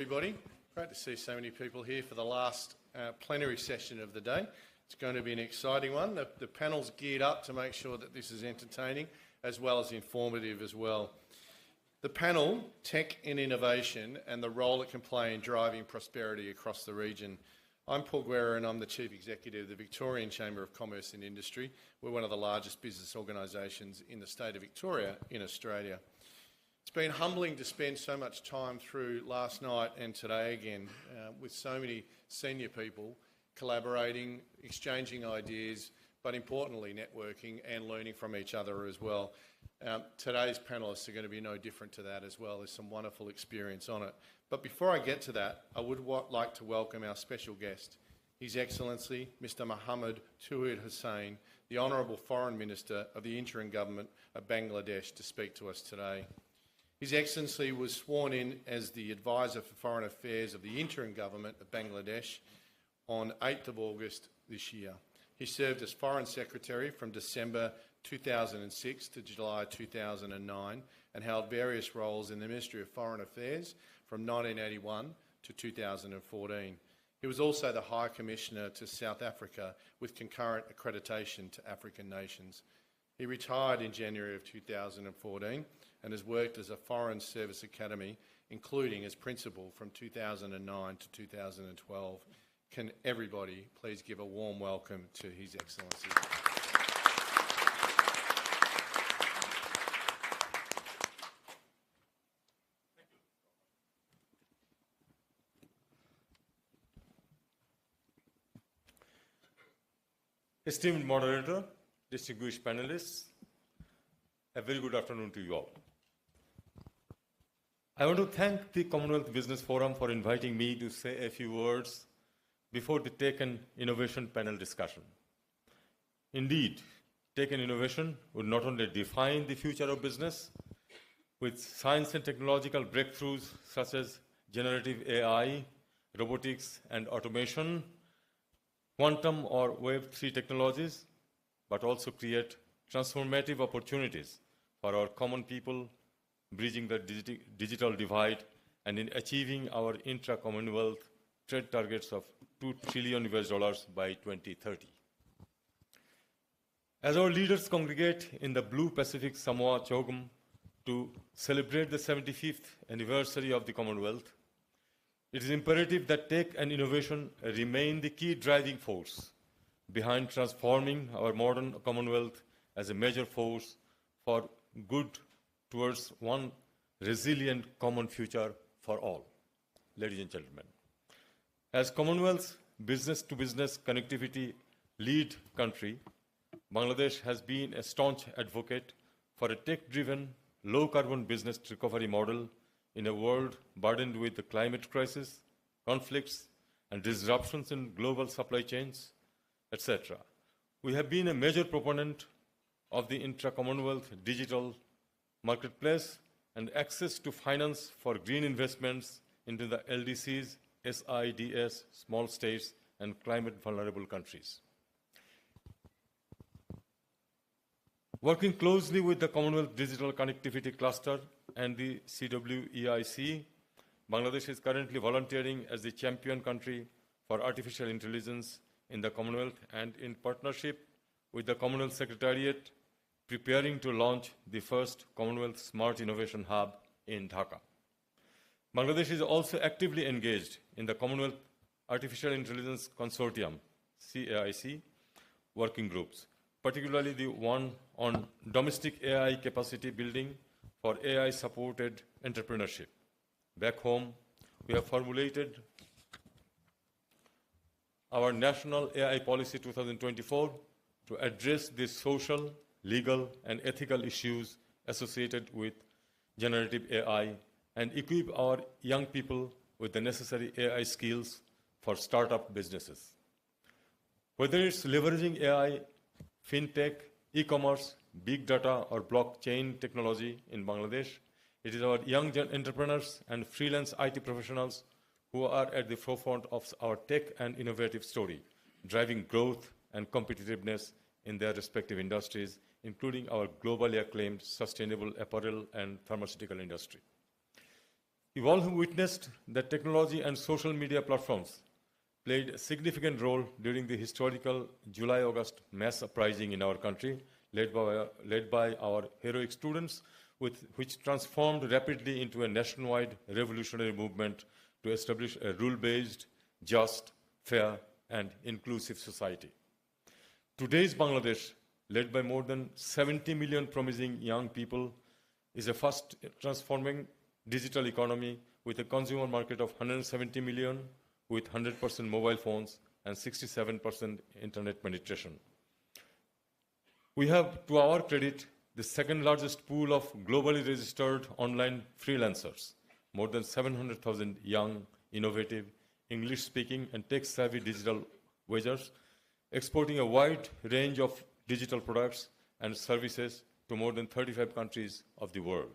Everybody, great to see so many people here for the last plenary session of the day. It's going to be an exciting one. The panel's geared up to make sure that this is entertaining as well as informative as well. The panel, Tech and Innovation and the Role it can play in driving prosperity across the region. I'm Paul Guerra and I'm the Chief Executive of the Victorian Chamber of Commerce and Industry. We're one of the largest business organisations in the state of Victoria in Australia. It's been humbling to spend so much time through last night and today again with so many senior people collaborating, exchanging ideas, but importantly networking and learning from each other as well. Today's panellists are going to be no different to that as well. There's some wonderful experience on it. But before I get to that, I would like to welcome our special guest, His Excellency Mr Mohammed Tauhid Hussain, the Honourable Foreign Minister of the Interim Government of Bangladesh, to speak to us today. His Excellency was sworn in as the Advisor for Foreign Affairs of the Interim Government of Bangladesh on 8th of August this year. He served as Foreign Secretary from December 2006 to July 2009 and held various roles in the Ministry of Foreign Affairs from 1981 to 2014. He was also the High Commissioner to South Africa with concurrent accreditation to African nations. He retired in January of 2014 and has worked as a Foreign Service Academy, including as Principal from 2009 to 2012. Can everybody please give a warm welcome to His Excellency. Esteemed moderator, distinguished panelists, a very good afternoon to you all. I want to thank the Commonwealth Business Forum for inviting me to say a few words before the Tech and Innovation panel discussion. Indeed, Tech and Innovation would not only define the future of business, with science and technological breakthroughs such as generative AI, robotics and automation, quantum or Web 3 technologies, but also create transformative opportunities for our common people, bridging the digital divide and in achieving our intra-Commonwealth trade targets of $2 trillion by 2030. As our leaders congregate in the Blue Pacific Samoa Chogum to celebrate the 75th anniversary of the Commonwealth, it is imperative that tech and innovation remain the key driving force behind transforming our modern Commonwealth as a major force for good towards one resilient common future for all. Ladies and gentlemen, as Commonwealth's business-to-business connectivity lead country, Bangladesh has been a staunch advocate for a tech-driven, low-carbon business recovery model in a world burdened with the climate crisis, conflicts, and disruptions in global supply chains, etc. We have been a major proponent of the intra-Commonwealth digital marketplace and access to finance for green investments into the LDCs, SIDS, small states, and climate vulnerable countries. Working closely with the Commonwealth Digital Connectivity Cluster and the CWEIC, Bangladesh is currently volunteering as the champion country for artificial intelligence in the Commonwealth and in partnership with the Commonwealth Secretariat, preparing to launch the first Commonwealth Smart Innovation Hub in Dhaka. Bangladesh is also actively engaged in the Commonwealth Artificial Intelligence Consortium, CAIC, working groups, particularly the one on domestic AI capacity building for AI-supported entrepreneurship. Back home, we have formulated our National AI Policy 2024 to address the social, legal, and ethical issues associated with generative AI and equip our young people with the necessary AI skills for startup businesses. Whether it's leveraging AI, fintech, e-commerce, big data, or blockchain technology in Bangladesh, it is our young entrepreneurs and freelance IT professionals who are at the forefront of our tech and innovative story, driving growth and competitiveness in their respective industries, including our globally acclaimed sustainable apparel and pharmaceutical industry. You've all witnessed that technology and social media platforms played a significant role during the historical July-August mass uprising in our country, led by our heroic students, which transformed rapidly into a nationwide revolutionary movement to establish a rule-based, just, fair, and inclusive society. Today's Bangladesh, led by more than 70 million promising young people, is a fast transforming digital economy with a consumer market of 170 million, with 100% mobile phones and 67% internet penetration. We have, to our credit, the second largest pool of globally registered online freelancers, more than 700,000 young, innovative, English-speaking and tech-savvy digital wagers, exporting a wide range of digital products and services to more than 35 countries of the world.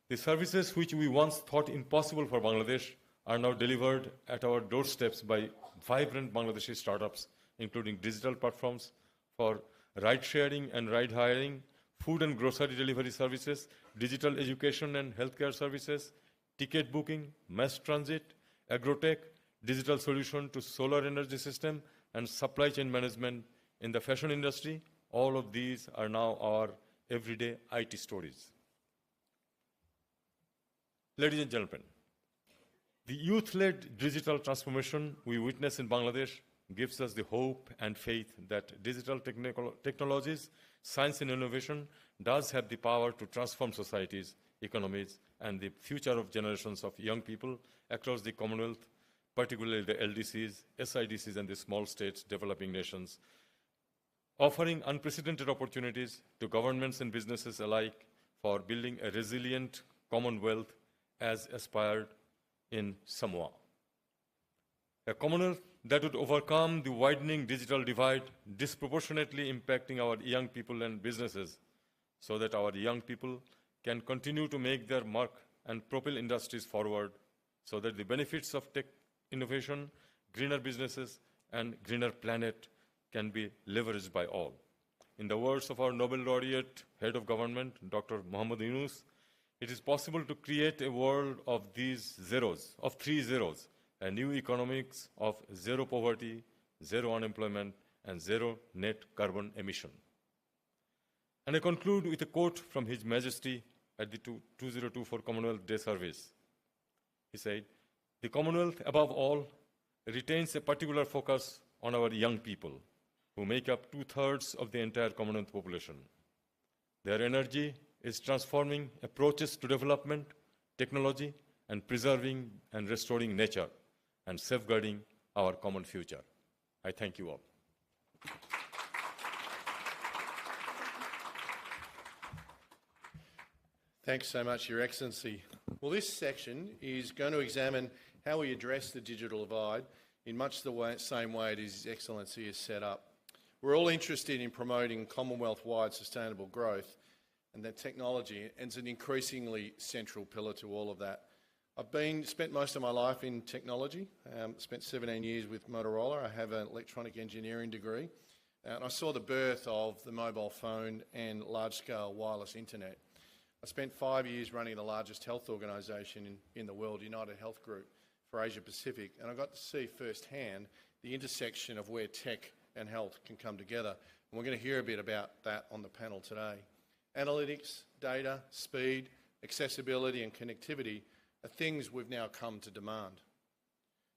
The services which we once thought impossible for Bangladesh are now delivered at our doorsteps by vibrant Bangladeshi startups, including digital platforms for ride-sharing and ride-hiring, food and grocery delivery services, digital education and healthcare services, ticket booking, mass transit, agrotech, digital solution to solar energy system, and supply chain management in the fashion industry. All of these are now our everyday IT stories. Ladies and gentlemen, the youth-led digital transformation we witness in Bangladesh gives us the hope and faith that digital technologies, science and innovation does have the power to transform societies, economies, and the future of generations of young people across the Commonwealth, particularly the LDCs, SIDCs, and the small states, developing nations, offering unprecedented opportunities to governments and businesses alike for building a resilient Commonwealth as aspired in Samoa. A Commonwealth that would overcome the widening digital divide, disproportionately impacting our young people and businesses, so that our young people can continue to make their mark and propel industries forward, so that the benefits of tech innovation, greener businesses, and greener planet can be leveraged by all. In the words of our Nobel laureate, head of government, Dr. Muhammad Yunus, it is possible to create a world of these zeros, of 3 zeros, a new economics of zero poverty, zero unemployment, and zero net carbon emission. And I conclude with a quote from His Majesty at the 2024 Commonwealth Day service. He said, "The Commonwealth, above all, retains a particular focus on our young people, who make up 2/3 of the entire Commonwealth population. Their energy is transforming approaches to development, technology, and preserving and restoring nature, and safeguarding our common future." I thank you all. Thanks so much, Your Excellency. Well, this section is going to examine how we address the digital divide in much the same way His Excellency has set up. We're all interested in promoting Commonwealth-wide sustainable growth, and that technology is an increasingly central pillar to all of that. I've spent most of my life in technology, spent 17 years with Motorola. I have an electronic engineering degree, and I saw the birth of the mobile phone and large-scale wireless internet. I spent 5 years running the largest health organisation in the world, United Health Group, for Asia Pacific, and I got to see firsthand the intersection of where tech and health can come together. And we're going to hear a bit about that on the panel today. Analytics, data, speed, accessibility and connectivity are things we've now come to demand.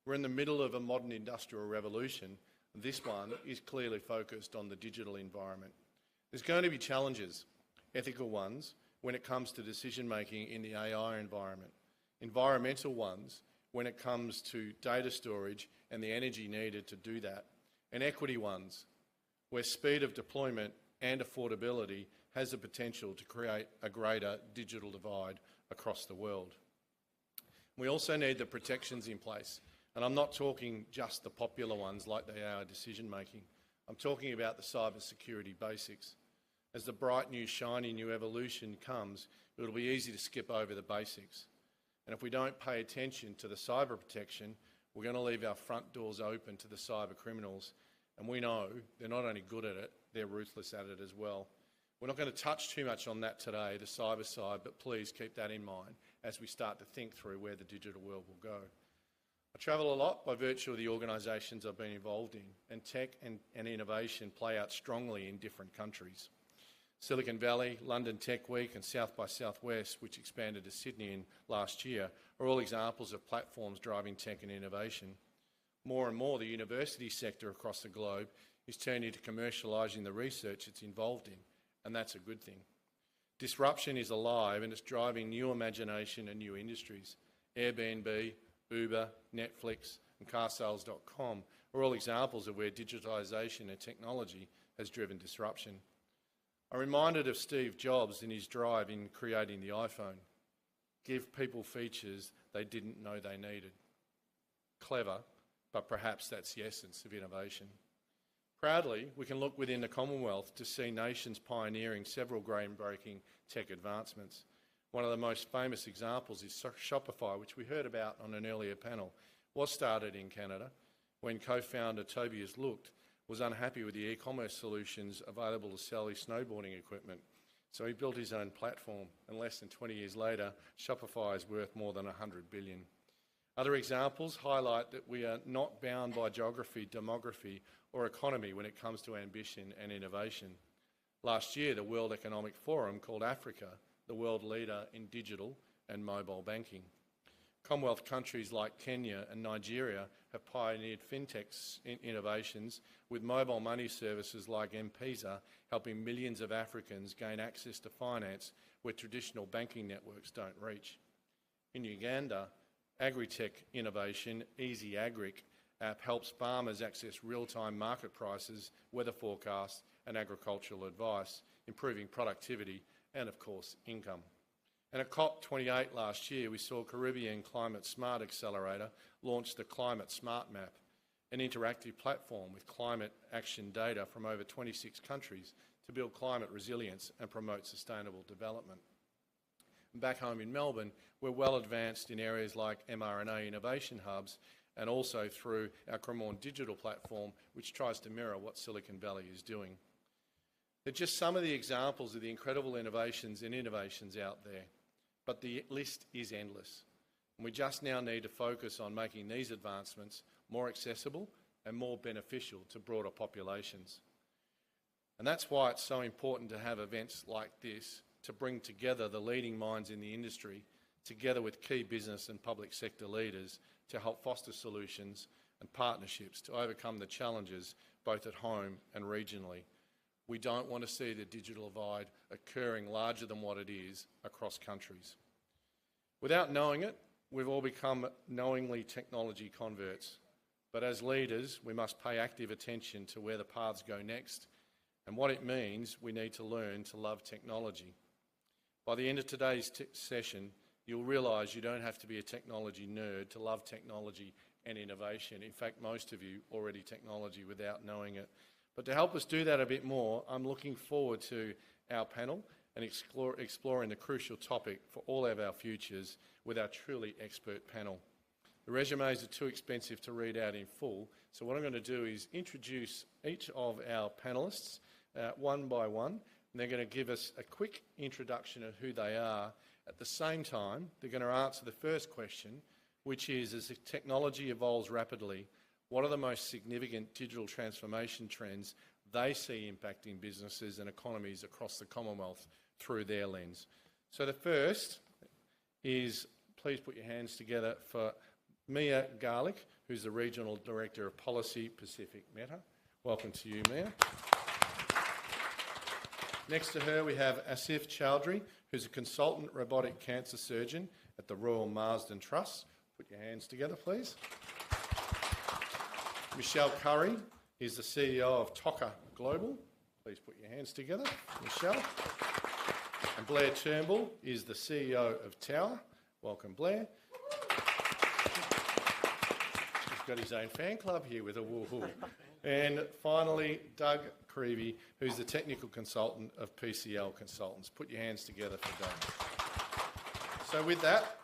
We're in the middle of a modern industrial revolution. This one is clearly focused on the digital environment. There's going to be challenges, ethical ones, when it comes to decision-making in the AI environment, environmental ones when it comes to data storage and the energy needed to do that, and equity ones where speed of deployment and affordability has the potential to create a greater digital divide across the world. We also need the protections in place, and I'm not talking just the popular ones like the AI decision-making. I'm talking about the cybersecurity basics. As the bright new shiny new evolution comes, it'll be easy to skip over the basics. And if we don't pay attention to the cyber protection, we're going to leave our front doors open to the cyber criminals. And we know they're not only good at it, they're ruthless at it as well. We're not going to touch too much on that today, the cyber side, but please keep that in mind as we start to think through where the digital world will go. I travel a lot by virtue of the organisations I've been involved in, and tech and innovation play out strongly in different countries. Silicon Valley, London Tech Week and South by Southwest, which expanded to Sydney in last year, are all examples of platforms driving tech and innovation. More and more, the university sector across the globe is turning to commercialising the research it's involved in, and that's a good thing. Disruption is alive and it's driving new imagination and new industries. Airbnb, Uber, Netflix and carsales.com are all examples of where digitisation and technology has driven disruption. I'm reminded of Steve Jobs in his drive in creating the iPhone. Give people features they didn't know they needed. Clever, but perhaps that's the essence of innovation. Proudly, we can look within the Commonwealth to see nations pioneering several groundbreaking tech advancements. One of the most famous examples is Shopify, which we heard about on an earlier panel, was started in Canada when co-founder Tobias Lucht was unhappy with the e-commerce solutions available to sell his snowboarding equipment. So he built his own platform, and less than 20 years later, Shopify is worth more than $100 billion. Other examples highlight that we are not bound by geography, demography or economy when it comes to ambition and innovation. Last year, the World Economic Forum called Africa the world leader in digital and mobile banking. Commonwealth countries like Kenya and Nigeria have pioneered fintech innovations with mobile money services like M-Pesa helping millions of Africans gain access to finance where traditional banking networks don't reach. In Uganda, agri-tech innovation, Easy Agric app helps farmers access real-time market prices, weather forecasts and agricultural advice, improving productivity and, of course, income. And at COP28 last year, we saw Caribbean Climate Smart Accelerator launch the Climate Smart Map, an interactive platform with climate action data from over 26 countries to build climate resilience and promote sustainable development. Back home in Melbourne, we're well advanced in areas like mRNA innovation hubs and also through our Cremorne digital platform, which tries to mirror what Silicon Valley is doing. They're just some of the examples of the incredible innovations and innovations out there, but the list is endless. And we just now need to focus on making these advancements more accessible and more beneficial to broader populations. And that's why it's so important to have events like this to bring together the leading minds in the industry, together with key business and public sector leaders to help foster solutions and partnerships to overcome the challenges both at home and regionally. We don't want to see the digital divide occurring larger than what it is across countries. Without knowing it, we've all become knowingly technology converts. But as leaders, we must pay active attention to where the paths go next and what it means we need to learn to love technology. By the end of today's session, you'll realise you don't have to be a technology nerd to love technology and innovation. In fact, most of you already technology without knowing it. But to help us do that a bit more, I'm looking forward to our panel and exploring the crucial topic for all of our futures with our truly expert panel. The resumes are too expensive to read out in full, so what I'm going to do is introduce each of our panellists one by one, and they're going to give us a quick introduction of who they are. At the same time, they're going to answer the first question, which is, as technology evolves rapidly, what are the most significant digital transformation trends they see impacting businesses and economies across the Commonwealth through their lens? So the first is, please put your hands together for Mia Garlick, who's the Regional Director of Policy Pacific Meta. Welcome to you, Mia. Next to her, we have Asif Chowdhury, who's a consultant robotic cancer surgeon at the Royal Marsden Trust. Put your hands together, please. Michelle Curry is the CEO of TOCA Global. Please put your hands together, Michelle. And Blair Turnbull is the CEO of Tower. Welcome, Blair. He's got his own fan club here with a woohoo. And finally, Doug Creevy, who's the technical consultant of PCL Consultants. Put your hands together for Doug. So with that,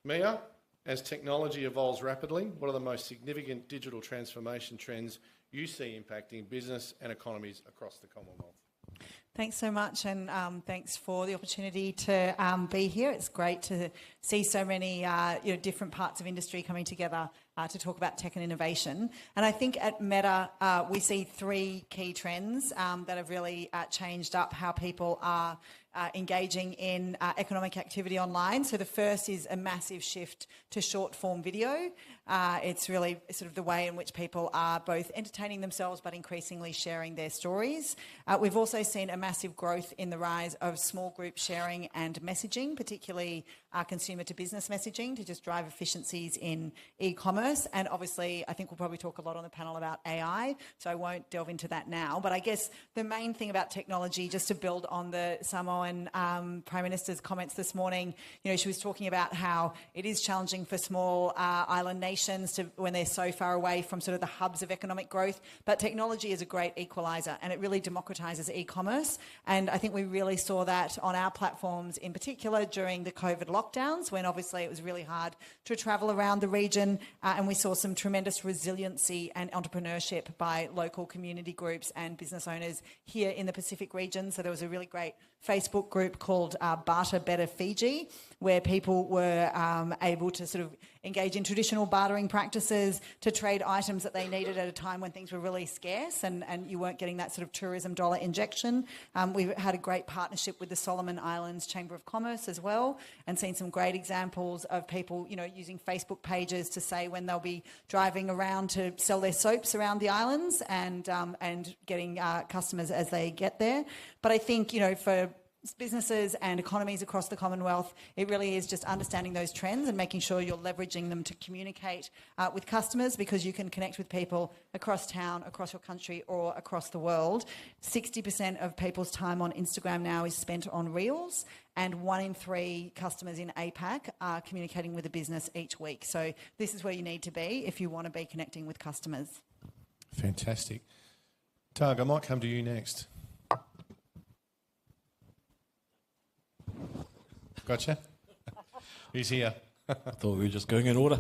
Mia, as technology evolves rapidly, what are the most significant digital transformation trends you see impacting business and economies across the Commonwealth? Thanks so much, and thanks for the opportunity to be here. It's great to see so many different parts of industry coming together to talk about tech and innovation. And I think at Meta, we see three key trends that have really changed up how people are engaging in economic activity online. So the first is a massive shift to short-form video. It's really sort of the way in which people are both entertaining themselves but increasingly sharing their stories. We've also seen a massive growth in the rise of small group sharing and messaging, particularly consumer to business messaging, to just drive efficiencies in e-commerce. And obviously, I think we'll probably talk a lot on the panel about AI, so I won't delve into that now. But I guess the main thing about technology, just to build on the Samoan Prime Minister's comments this morning, she was talking about how it is challenging for small island nations when they're so far away from sort of the hubs of economic growth. But technology is a great equaliser, and it really democratises e-commerce. And I think we really saw that on our platforms in particular during the COVID lockdowns, when obviously it was really hard to travel around the region, and we saw some tremendous resiliency and entrepreneurship by local community groups and business owners here in the Pacific region. So there was a really great Facebook group called Barter Better Fiji, where people were able to sort of engage in traditional bartering practices to trade items that they needed at a time when things were really scarce and you weren't getting that sort of tourism dollar injection. We've had a great partnership with the Solomon Islands Chamber of Commerce as well, and seen some great examples of people, using Facebook pages to say when they'll be driving around to sell their soaps around the islands and getting customers as they get there. But I think, for businesses and economies across the Commonwealth, it really is just understanding those trends and making sure you're leveraging them to communicate with customers, because you can connect with people across town, across your country, or across the world. 60% of people's time on Instagram now is spent on Reels, and 1 in 3 customers in APAC are communicating with a business each week. So this is where you need to be if you want to be connecting with customers. Fantastic. Doug, I might come to you next. Gotcha. He's here. I thought we were just going in order.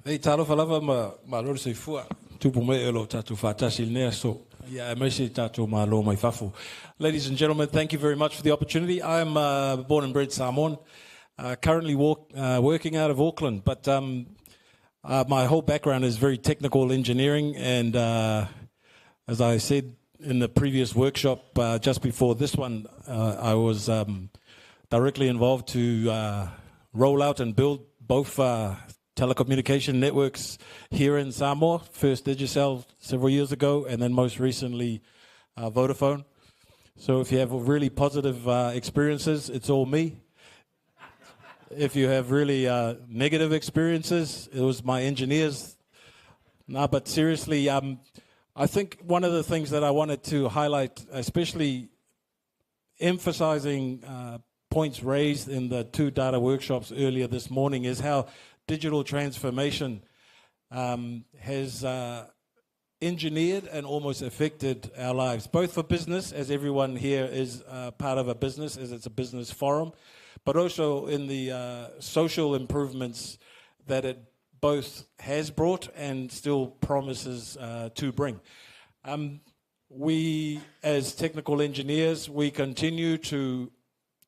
Hey, taro falava ma lori sei fua. Tupu me elo tatu fatasi nea so. Yeah, mesi tatu ma lo mai fafu. Ladies and gentlemen, thank you very much for the opportunity. I'm born and bred Samoan, currently working out of Auckland, but my whole background is very technical engineering, and as I said in the previous workshop, just before this one, I was directly involved to roll out and build both telecommunication networks here in Samoa. First Digicel several years ago, and then most recently Vodafone. So if you have really positive experiences, it's all me. If you have really negative experiences, it was my engineers. No, but seriously, I think one of the things that I wanted to highlight, especially emphasizing points raised in the 2 data workshops earlier this morning, is how digital transformation has engineered and almost affected our lives, both for business, as everyone here is part of a business, as it's a business forum, but also in the social improvements that it both has brought and still promises to bring. We, as technical engineers, we continue to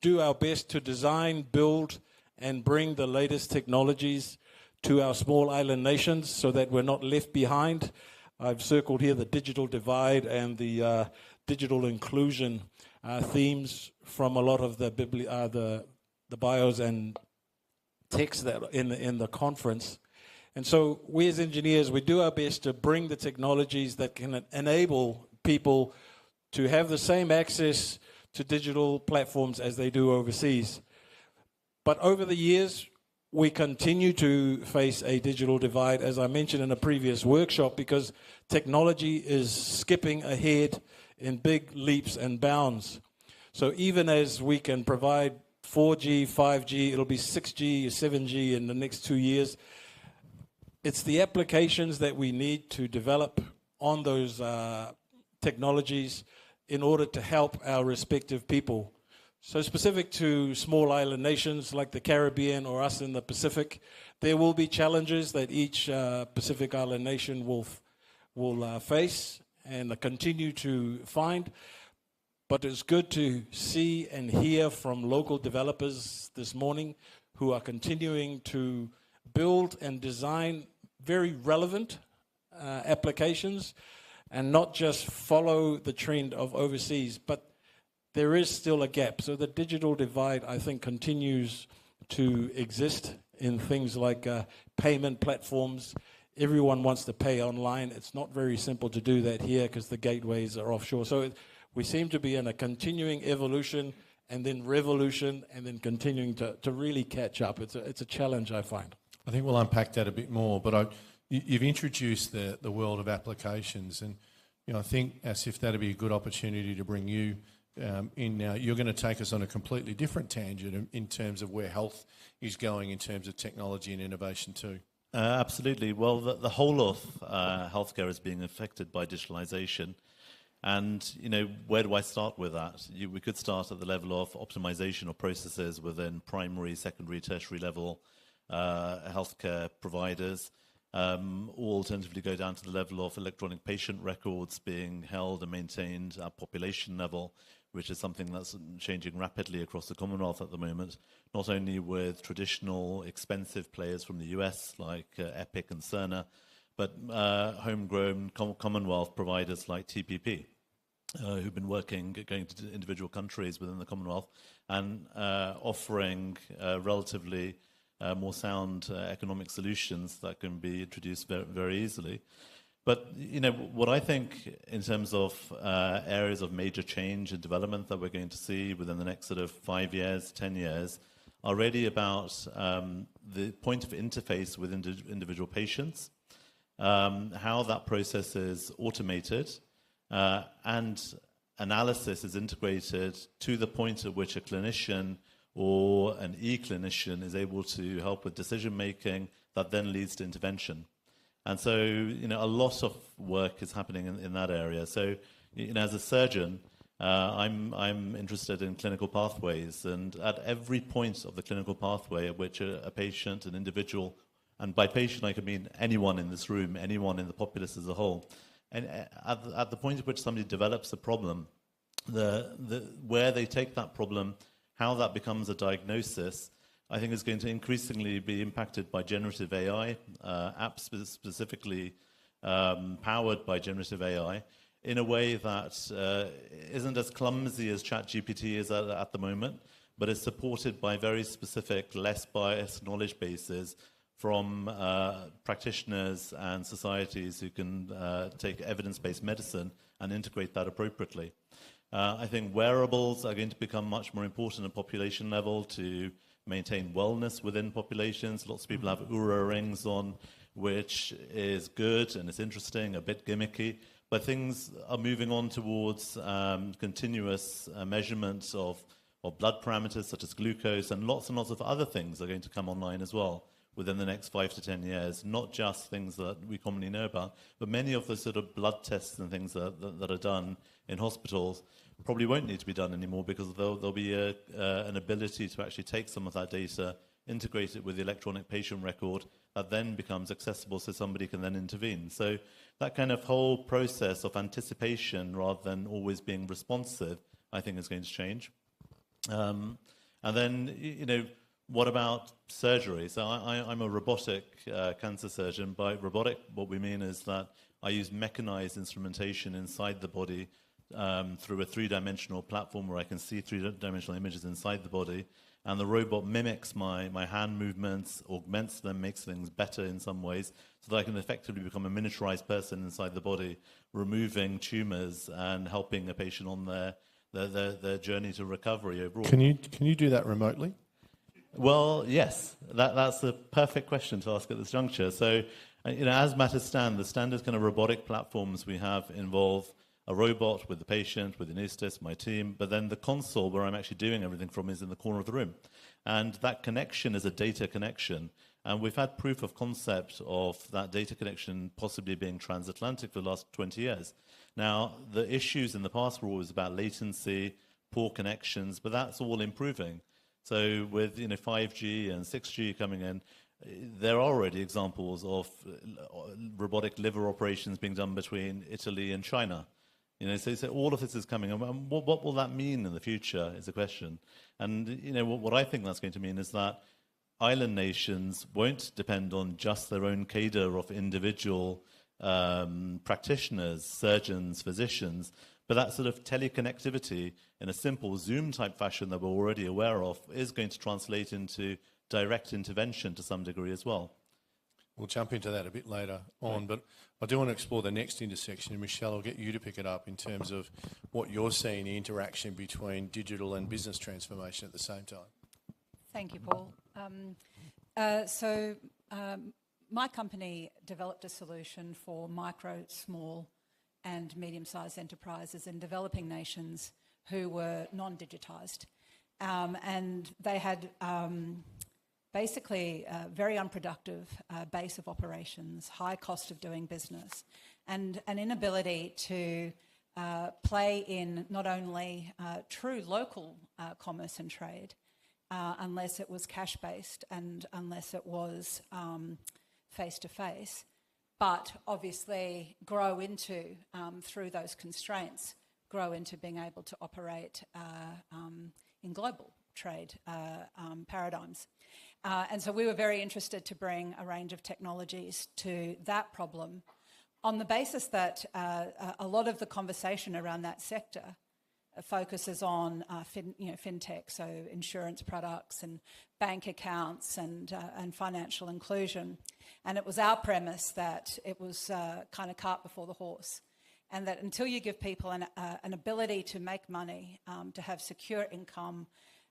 do our best to design, build, and bring the latest technologies to our small island nations so that we're not left behind. I've circled here the digital divide and the digital inclusion themes from a lot of the bios and texts that in the conference. And so we as engineers, we do our best to bring the technologies that can enable people to have the same access to digital platforms as they do overseas. But over the years, we continue to face a digital divide, as I mentioned in a previous workshop, because technology is skipping ahead in big leaps and bounds. So even as we can provide 4G, 5G, it'll be 6G, 7G in the next 2 years, it's the applications that we need to develop on those technologies in order to help our respective people. So specific to small island nations like the Caribbean or us in the Pacific, there will be challenges that each Pacific island nation will face and continue to find. But it's good to see and hear from local developers this morning who are continuing to build and design very relevant applications and not just follow the trend of overseas. But there is still a gap. So the digital divide, I think, continues to exist in things like payment platforms. Everyone wants to pay online. It's not very simple to do that here because the gateways are offshore. So we seem to be in a continuing evolution and then revolution and then continuing to really catch up. It's a challenge, I find. I think we'll unpack that a bit more, but you've introduced the world of applications, and I think as if that'd be a good opportunity to bring you in now. You're going to take us on a completely different tangent in terms of where health is going in terms of technology and innovation too. Absolutely. Well, the whole of healthcare is being affected by digitalization. And, where do I start with that? We could start at the level of optimization of processes within primary, secondary, tertiary level healthcare providers, or alternatively go down to the level of electronic patient records being held and maintained at population level, which is something that's changing rapidly across the Commonwealth at the moment, not only with traditional expensive players from the US like Epic and Cerner, but homegrown Commonwealth providers like TPP, who've been going to individual countries within the Commonwealth and offering relatively more sound economic solutions that can be introduced very, very easily. But, what I think in terms of areas of major change and development that we're going to see within the next sort of 5 years, 10 years, are really about the point of interface with individual patients, how that process is automated, and analysis is integrated to the point at which a clinician or an e-clinician is able to help with decision-making that then leads to intervention. And so, a lot of work is happening in that area. So, as a surgeon, I'm interested in clinical pathways, and at every point of the clinical pathway at which a patient, an individual, and by patient I could mean anyone in this room, anyone in the populace as a whole, and at the point at which somebody develops a problem, where they take that problem, how that becomes a diagnosis, I think is going to increasingly be impacted by generative AI, apps specifically powered by generative AI, in a way that isn't as clumsy as ChatGPT is at the moment, but is supported by very specific, less biased knowledge bases from practitioners and societies who can take evidence-based medicine and integrate that appropriately. I think wearables are going to become much more important at population level to maintain wellness within populations. Lots of people have Oura rings on, which is good and it's interesting, a bit gimmicky, but things are moving on towards continuous measurements of blood parameters such as glucose, and lots of other things are going to come online as well within the next 5 to 10 years, not just things that we commonly know about, but many of the sort of blood tests and things that are done in hospitals probably won't need to be done anymore, because there'll be an ability to actually take some of that data, integrate it with the electronic patient record, that then becomes accessible so somebody can then intervene. So that kind of whole process of anticipation rather than always being responsive, I think is going to change. And then, what about surgery? So I'm a robotic cancer surgeon. By robotic, what we mean is that I use mechanized instrumentation inside the body through a three-dimensional platform where I can see three-dimensional images inside the body, and the robot mimics my hand movements, augments them, makes things better in some ways, so that I can effectively become a miniaturized person inside the body, removing tumors and helping a patient on their journey to recovery overall. Can you do that remotely? Well, yes. That's the perfect question to ask at this juncture. So, as matters stand, the standard kind of robotic platforms we have involve a robot with the patient, with the anaesthetist, my team, but then the console where I'm actually doing everything from is in the corner of the room. And that connection is a data connection. And we've had proof of concept of that data connection possibly being transatlantic for the last 20 years. Now, the issues in the past were always about latency, poor connections, but that's all improving. So with 5G and 6G coming in, there are already examples of robotic liver operations being done between Italy and China. So all of this is coming. And what will that mean in the future is a question. And, what I think that's going to mean is that island nations won't depend on just their own cadre of individual practitioners, surgeons, physicians, but that sort of teleconnectivity in a simple Zoom-type fashion that we're already aware of is going to translate into direct intervention to some degree as well. We'll jump into that a bit later on, but I do want to explore the next intersection. And Michelle, I'll get you to pick it up in terms of what you're seeing, the interaction between digital and business transformation at the same time. Thank you, Paul. My company developed a solution for micro, small and medium-sized enterprises in developing nations who were non-digitised. And they had basically a very unproductive base of operations, high cost of doing business, and an inability to play in not only true local commerce and trade, unless it was cash-based and unless it was face-to-face, but obviously grow into, through those constraints, grow into being able to operate in global trade paradigms. And so we were very interested to bring a range of technologies to that problem on the basis that a lot of the conversation around that sector focuses on fintech, so insurance products and bank accounts and financial inclusion. And it was our premise that it was kind of cart before the horse, and that until you give people an ability to make money, to have secure income,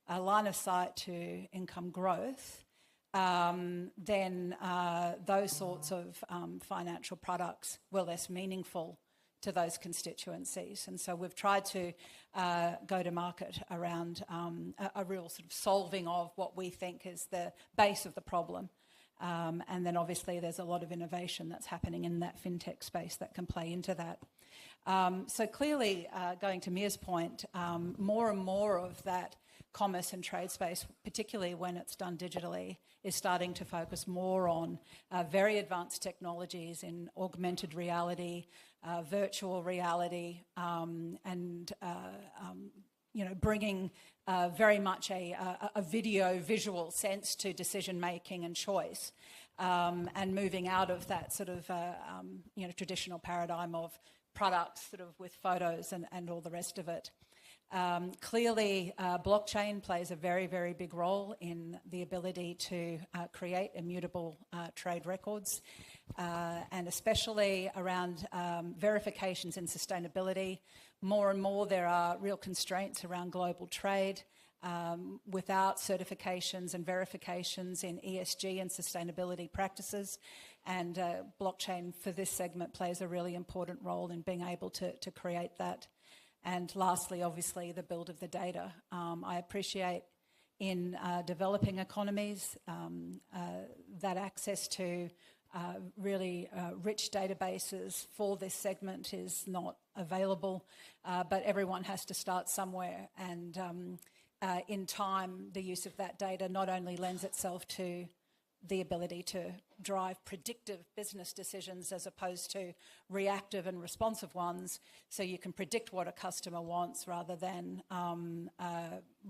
a line of sight to income growth, then those sorts of financial products were less meaningful to those constituencies. And so we've tried to go to market around a real sort of solving of what we think is the base of the problem. And then obviously there's a lot of innovation that's happening in that fintech space that can play into that. So clearly, going to Mia's point, more and more of that commerce and trade space, particularly when it's done digitally, is starting to focus more on very advanced technologies in augmented reality, virtual reality, and bringing very much a visual sense to decision making and choice, and moving out of that sort of traditional paradigm of products sort of with photos and all the rest of it. Clearly, blockchain plays a very, very big role in the ability to create immutable trade records, and especially around verifications in sustainability. More and more there are real constraints around global trade without certifications and verifications in ESG and sustainability practices. And blockchain for this segment plays a really important role in being able to create that. And lastly, obviously, the build of the data. I appreciate in developing economies that access to really rich databases for this segment is not available, but everyone has to start somewhere. And in time, the use of that data not only lends itself to the ability to drive predictive business decisions as opposed to reactive and responsive ones, so you can predict what a customer wants rather than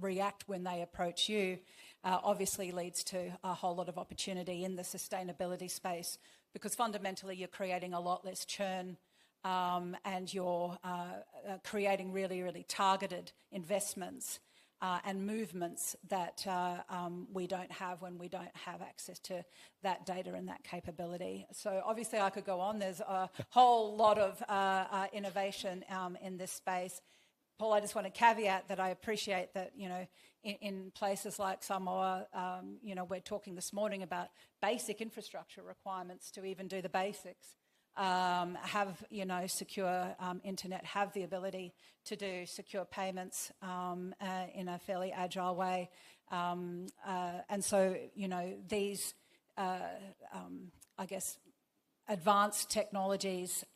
react when they approach you, obviously leads to a whole lot of opportunity in the sustainability space, because fundamentally you're creating a lot less churn, and you're creating really, really targeted investments and movements that we don't have when we don't have access to that data and that capability. So obviously I could go on. There's a whole lot of innovation in this space. Paul, I just want to caveat that I appreciate that, in places like Samoa, we're talking this morning about basic infrastructure requirements to even do the basics. Have secure internet, have the ability to do secure payments in a fairly agile way, and so these I guess advanced technologies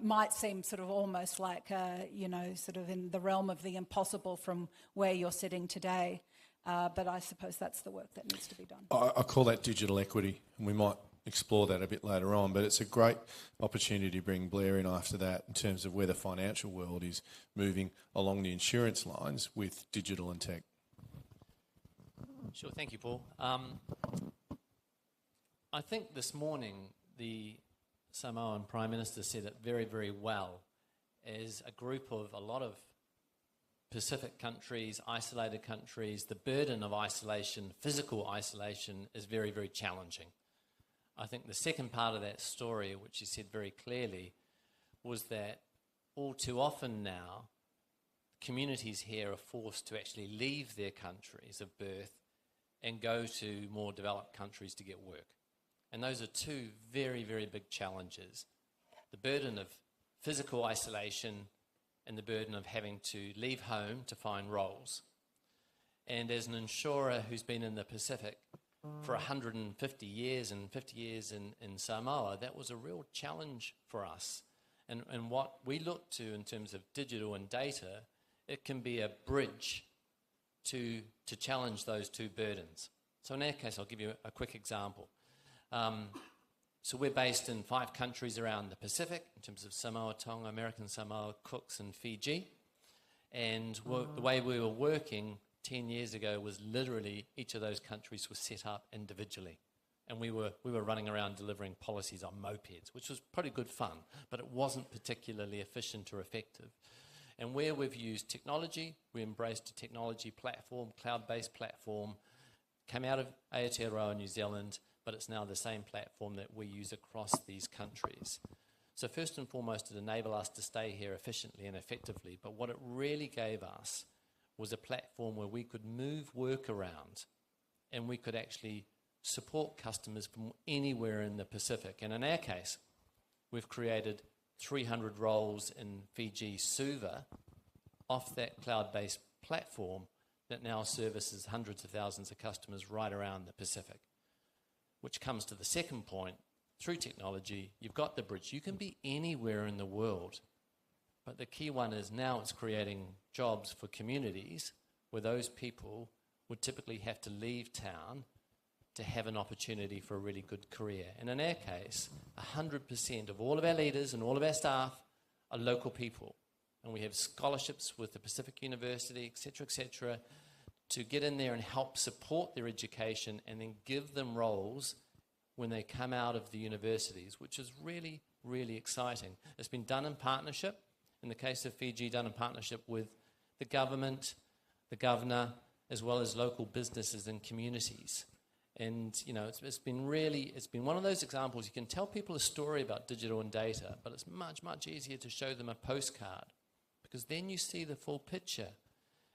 might seem sort of almost like sort of in the realm of the impossible from where you're sitting today. But I suppose that's the work that needs to be done. I call that digital equity, and we might explore that a bit later on, but it's a great opportunity to bring Blair in after that in terms of where the financial world is moving along the insurance lines with digital and tech. Sure, thank you, Paul. I think this morning the Samoan Prime Minister said it very, very well. As a group of a lot of Pacific countries, isolated countries, the burden of isolation, physical isolation, is very, very challenging. I think the second part of that story, which he said very clearly, was that all too often now, communities here are forced to actually leave their countries of birth and go to more developed countries to get work. And those are two very, very big challenges. The burden of physical isolation and the burden of having to leave home to find roles. And as an insurer who's been in the Pacific for 150 years and 50 years in Samoa, that was a real challenge for us. And what we look to in terms of digital and data, it can be a bridge to challenge those two burdens. So in our case, I'll give you a quick example. So we're based in 5 countries around the Pacific in terms of Samoa, Tonga, American Samoa, Cooks and Fiji. And the way we were working 10 years ago was literally each of those countries was set up individually. And we were running around delivering policies on mopeds, which was pretty good fun, but it wasn't particularly efficient or effective. And where we've used technology, we embraced a technology platform, cloud-based platform, came out of Aotearoa, New Zealand, but it's now the same platform that we use across these countries. So first and foremost, it enabled us to stay here efficiently and effectively, but what it really gave us was a platform where we could move work around and we could actually support customers from anywhere in the Pacific. And in our case, we've created 300 roles in Fiji Suva off that cloud-based platform that now services hundreds of thousands of customers right around the Pacific. Which comes to the second point, through technology, you've got the bridge. You can be anywhere in the world, but the key one is now it's creating jobs for communities where those people would typically have to leave town to have an opportunity for a really good career. And in our case, 100% of all of our leaders and all of our staff are local people. And we have scholarships with the Pacific University, et cetera, to get in there and help support their education and then give them roles when they come out of the universities, which is really, really exciting. It's been done in partnership, in the case of Fiji, done in partnership with the government, the governor, as well as local businesses and communities. And, you know, it's been one of those examples. You can tell people a story about digital and data, but it's much, much easier to show them a postcard because then you see the full picture.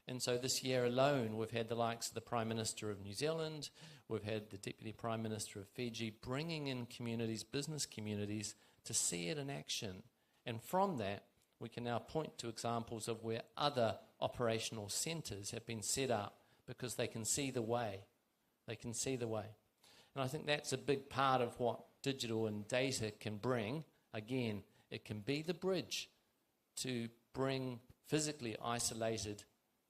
And so this year alone, we've had the likes of the Prime Minister of New Zealand, we've had the Deputy Prime Minister of Fiji bringing in communities, business communities, to see it in action. And from that, we can now point to examples of where other operational centres have been set up because they can see the way. They can see the way. And I think that's a big part of what digital and data can bring. Again, it can be the bridge to bring physically isolated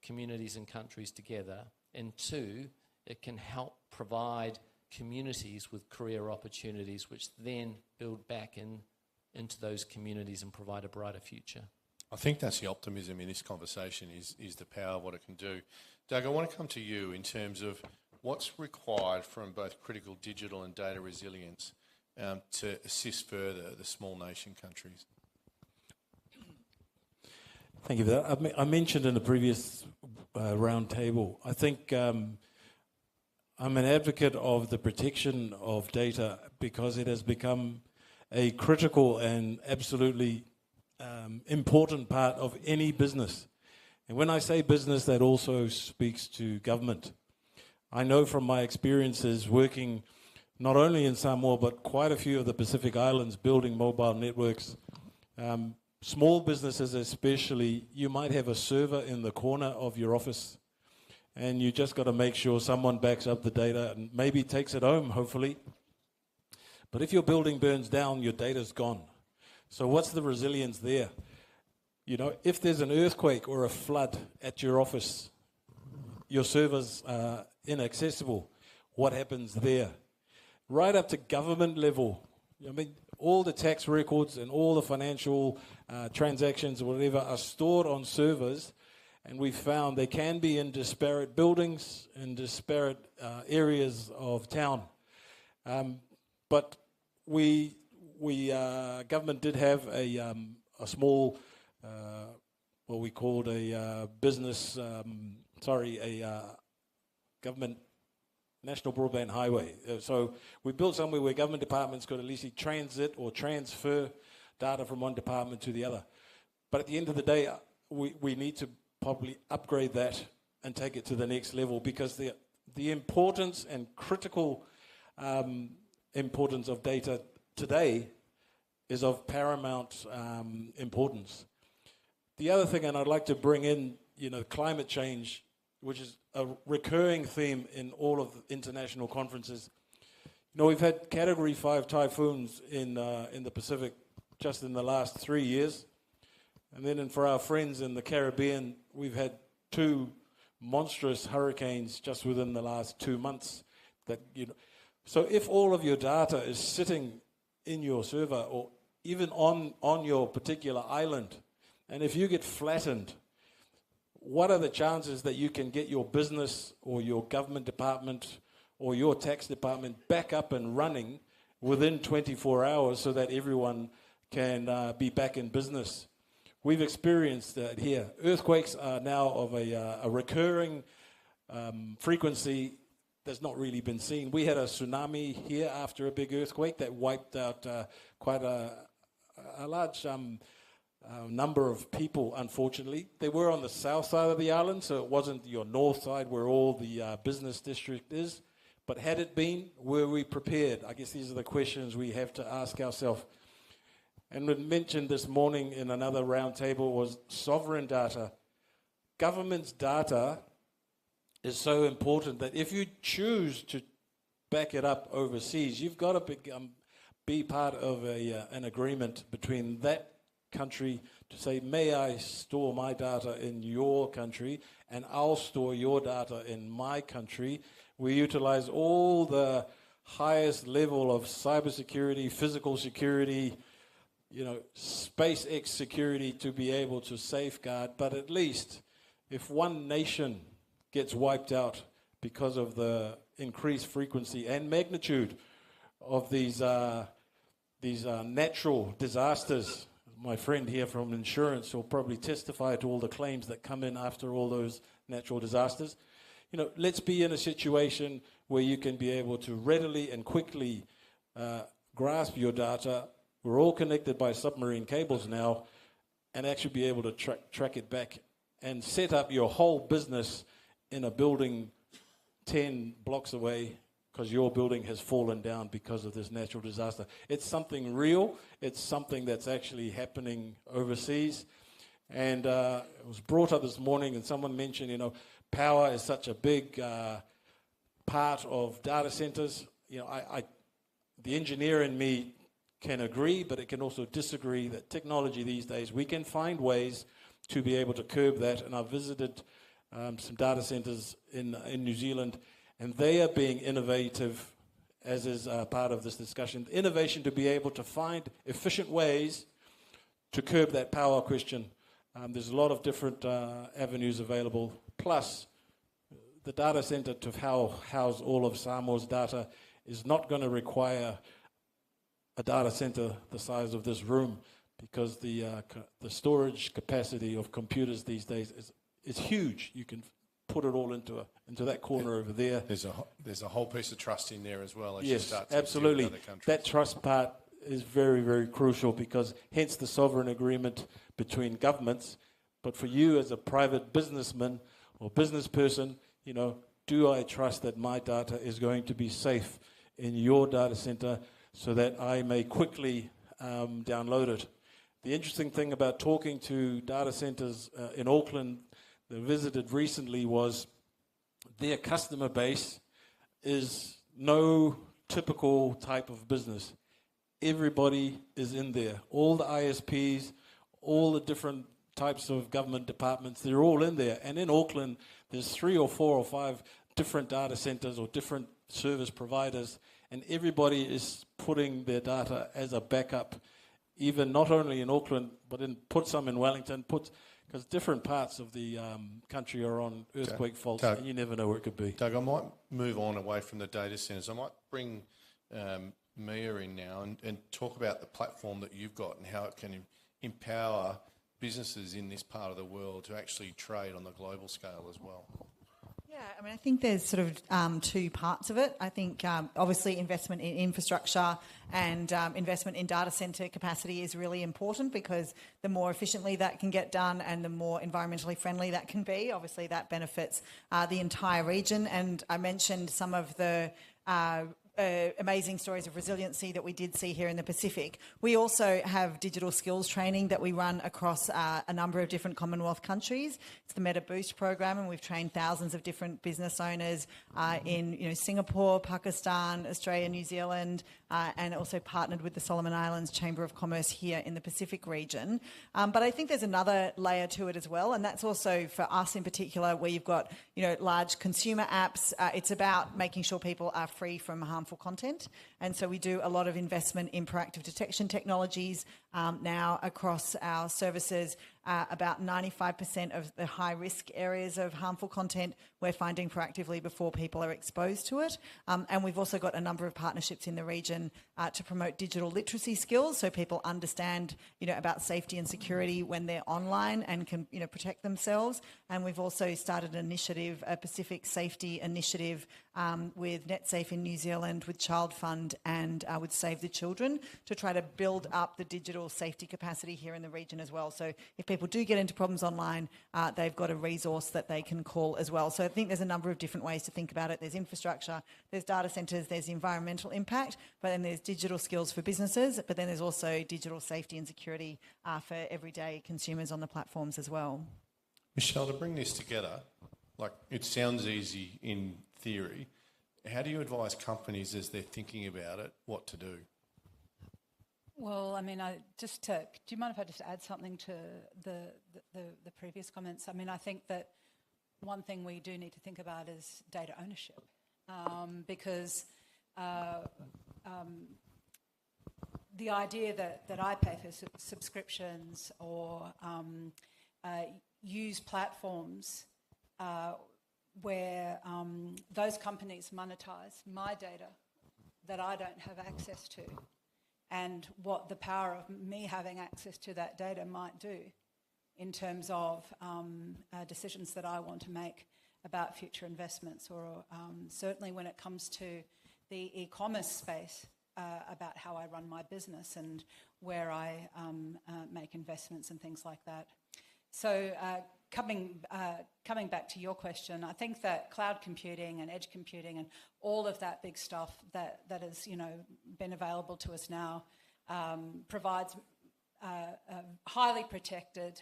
communities and countries together, and 2, it can help provide communities with career opportunities which then build back into those communities and provide a brighter future. I think that's the optimism in this conversation is the power of what it can do. Doug, I want to come to you in terms of what's required from both critical digital and data resilience to assist further the small nation countries. Thank you for that. I mentioned in the previous round table, I think I'm an advocate of the protection of data because it has become a critical and absolutely important part of any business. And when I say business, that also speaks to government. I know from my experiences working not only in Samoa, but quite a few of the Pacific Islands building mobile networks, small businesses especially, you might have a server in the corner of your office and you just got to make sure someone backs up the data and maybe takes it home, hopefully. But if your building burns down, your data's gone. So what's the resilience there? You know, if there's an earthquake or a flood at your office, your servers are inaccessible. What happens there? right up to government level. I mean, all the tax records and all the financial transactions or whatever are stored on servers, and we found they can be in disparate buildings, in disparate areas of town. But government did have a small, what we called a business, government national broadband highway. So we built somewhere where government departments could at least transit or transfer data from one department to the other. But at the end of the day, we need to probably upgrade that and take it to the next level, because the importance and critical importance of data today is of paramount importance. The other thing, and I'd like to bring in, climate change, which is a recurring theme in all of the international conferences. We've had Category 5 typhoons in the Pacific just in the last 3 years. And then for our friends in the Caribbean, we've had 2 monstrous hurricanes just within the last 2 months. So if all of your data is sitting in your server or even on your particular island, and if you get flattened, what are the chances that you can get your business or your government department or your tax department back up and running within 24 hours so that everyone can be back in business? We've experienced that here. Earthquakes are now of a recurring frequency that's not really been seen. We had a tsunami here after a big earthquake that wiped out quite a large number of people, unfortunately. They were on the south side of the island, so it wasn't your north side where all the business district is. But had it been, were we prepared? I guess these are the questions we have to ask ourselves. And we mentioned this morning in another roundtable was sovereign data. Government's data is so important that if you choose to back it up overseas, you've got to be part of an agreement between that country to say, may I store my data in your country and I'll store your data in my country. We utilize all the highest level of cybersecurity, physical security, SpaceX security to be able to safeguard. But at least if one nation gets wiped out because of the increased frequency and magnitude of these natural disasters, my friend here from insurance will probably testify to all the claims that come in after all those natural disasters. Let's be in a situation where you can be able to readily and quickly grasp your data. We're all connected by submarine cables now, and actually be able to track it back and set up your whole business in a building 10 blocks away because your building has fallen down because of this natural disaster. It's something real. It's something that's actually happening overseas. And it was brought up this morning, and someone mentioned, power is such a big part of data centers. The engineer in me can agree, but it can also disagree that technology these days, we can find ways to be able to curb that. And I've visited some data centers in New Zealand, and they are being innovative, as is part of this discussion. Innovation to be able to find efficient ways to curb that power question. There's a lot of different avenues available. Plus, the data center to house all of Samoa's data is not going to require a data center the size of this room, because the storage capacity of computers these days is huge. You can put it all into that corner over there. There's a whole piece of trust in there as well. As yes, you start to absolutely. deal with other countries. That trust part is very, very crucial, because hence the sovereign agreement between governments. But for you as a private businessman or business person, do I trust that my data is going to be safe in your data center so that I may quickly download it? The interesting thing about talking to data centers in Auckland that I visited recently was their customer base is no typical type of business. Everybody is in there. All the ISPs, all the different types of government departments, they're all in there. And in Auckland, there's 3 or 4 or 5 different data centers or different service providers, and everybody is putting their data as a backup, even not only in Auckland, but put some in Wellington, because different parts of the country are on earthquake faults, Doug. and you never know where it could be. Doug, I might move on away from the data centres. I might bring Mia in now and talk about the platform that you've got and how it can empower businesses in this part of the world to actually trade on the global scale as well. Yeah, I mean, I think there's sort of two parts of it. I think obviously investment in infrastructure and investment in data centre capacity is really important, because the more efficiently that can get done and the more environmentally friendly that can be, obviously that benefits the entire region. And I mentioned some of the amazing stories of resiliency that we did see here in the Pacific. We also have digital skills training that we run across a number of different Commonwealth countries. It's the Meta Boost program, and we've trained thousands of different business owners in Singapore, Pakistan, Australia, New Zealand, and also partnered with the Solomon Islands Chamber of Commerce here in the Pacific region. But I think there's another layer to it as well, and that's also for us in particular, where you've got large consumer apps. It's about making sure people are free from harmful content, and so we do a lot of investment in proactive detection technologies now across our services. About 95% of the high-risk areas of harmful content we're finding proactively before people are exposed to it. And we've also got a number of partnerships in the region to promote digital literacy skills, so people understand about safety and security when they're online and can protect themselves. And we've also started an initiative, a Pacific Safety Initiative, with NetSafe in New Zealand, with Child Fund, and with Save the Children, to try to build up the digital safety capacity here in the region as well. So if people do get into problems online, they've got a resource that they can call as well. So I think there's a number of different ways to think about it. There's infrastructure, there's data centres, there's environmental impact, but then there's digital skills for businesses, but then there's also digital safety and security for everyday consumers on the platforms as well. Michelle, to bring this together, it sounds easy in theory. How do you advise companies as they're thinking about it what to do? Well, I mean, do you mind if I just add something to the previous comments? I mean, I think that one thing we do need to think about is data ownership, because the idea that I pay for subscriptions or use platforms where those companies monetize my data that I don't have access to, and what the power of me having access to that data might do in terms of decisions that I want to make about future investments, or certainly when it comes to the e-commerce space, about how I run my business and where I make investments and things like that. So coming back to your question, I think that cloud computing and edge computing and all of that big stuff that has been available to us now provides highly protected,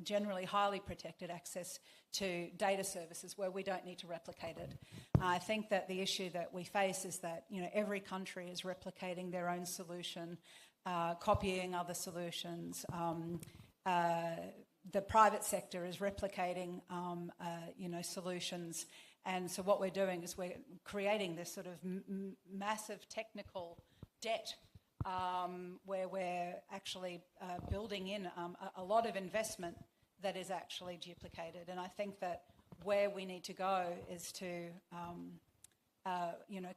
generally highly protected access to data services where we don't need to replicate it. I think that the issue that we face is that every country is replicating their own solution, copying other solutions. The private sector is replicating, solutions, and so what we're doing is we're creating this sort of massive technical debt, where we're actually building in a lot of investment that is actually duplicated. And I think that where we need to go is to,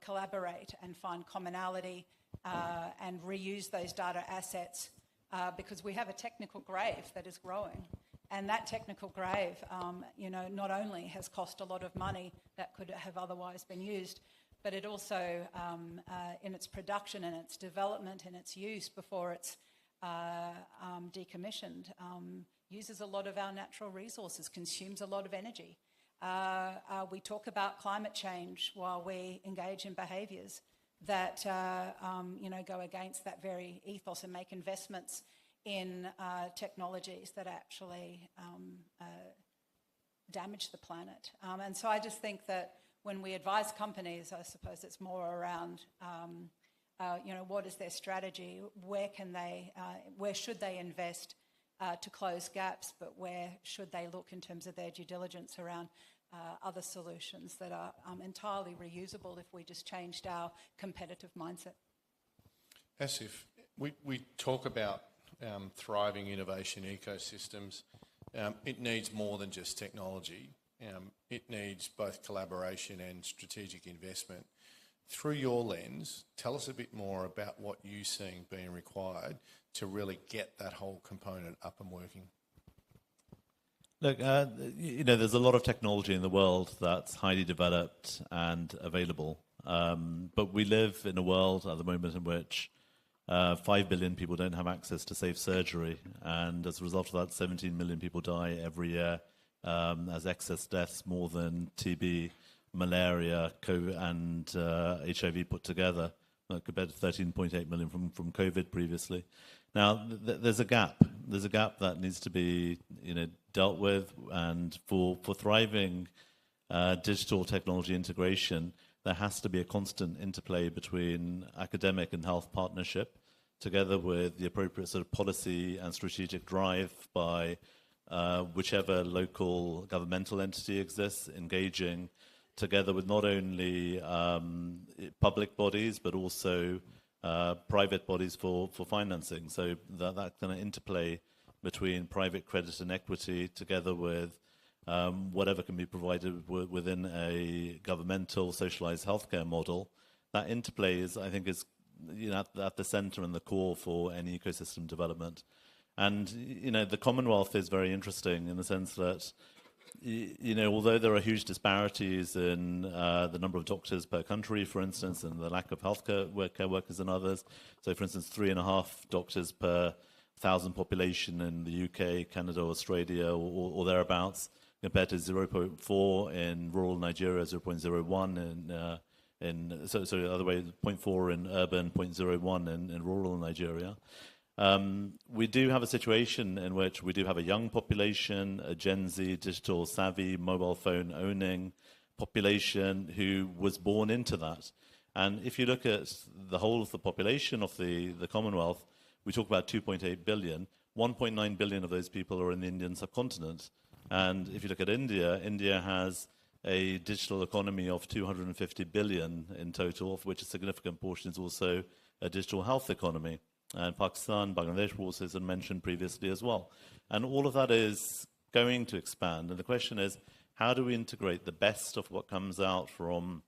collaborate and find commonality and reuse those data assets. Because we have a technical grave that is growing. And that technical grave, not only has cost a lot of money that could have otherwise been used, but it also, in its production and its development and its use before it's decommissioned, uses a lot of our natural resources, consumes a lot of energy. We talk about climate change while we engage in behaviours that go against that very ethos and make investments in technologies that actually damage the planet. And so I just think that when we advise companies, I suppose it's more around, what is their strategy? Where should they invest to close gaps? But where should they look in terms of their due diligence around other solutions that are entirely reusable if we just changed our competitive mindset. Asif, we talk about thriving innovation ecosystems. It needs more than just technology. It needs both collaboration and strategic investment. Through your lens, tell us a bit more about what you're seeing being required to really get that whole component up and working. Look, there's a lot of technology in the world that's highly developed and available. But we live in a world at the moment in which 5 billion people don't have access to safe surgery. And as a result of that, 17 million people die every year as excess deaths, more than TB, malaria, COVID, and HIV put together, compared to 13.8 million from COVID previously. Now, there's a gap. There's a gap that needs to be dealt with, and for thriving digital technology integration, there has to be a constant interplay between academic and health partnership, together with the appropriate sort of policy and strategic drive by whichever local governmental entity exists, engaging together with not only public bodies, but also private bodies for financing. So that kind of interplay between private credit and equity, together with whatever can be provided within a governmental socialized healthcare model, that interplay is, I think, is at the center and the core for any ecosystem development. And the Commonwealth is very interesting in the sense that although there are huge disparities in the number of doctors per country, for instance, and the lack of healthcare workers and others. So, for instance, 3.5 doctors per 1,000 population in the UK, Canada, Australia, or thereabouts, compared to 0.4 in rural Nigeria, 0.01 so the other way, 0.4 in urban, 0.01 in rural Nigeria. We do have a situation in which we do have a young population, a Gen Z, digital savvy, mobile phone owning population who was born into that. And if you look at the whole of the population of the Commonwealth, we talk about 2.8 billion. 1.9 billion of those people are in the Indian subcontinent. And if you look at India, India has a digital economy of 250 billion in total, of which a significant portion is also a digital health economy. And Pakistan, Bangladesh also has been mentioned previously as well. And all of that is going to expand. And the question is, how do we integrate the best of what comes out from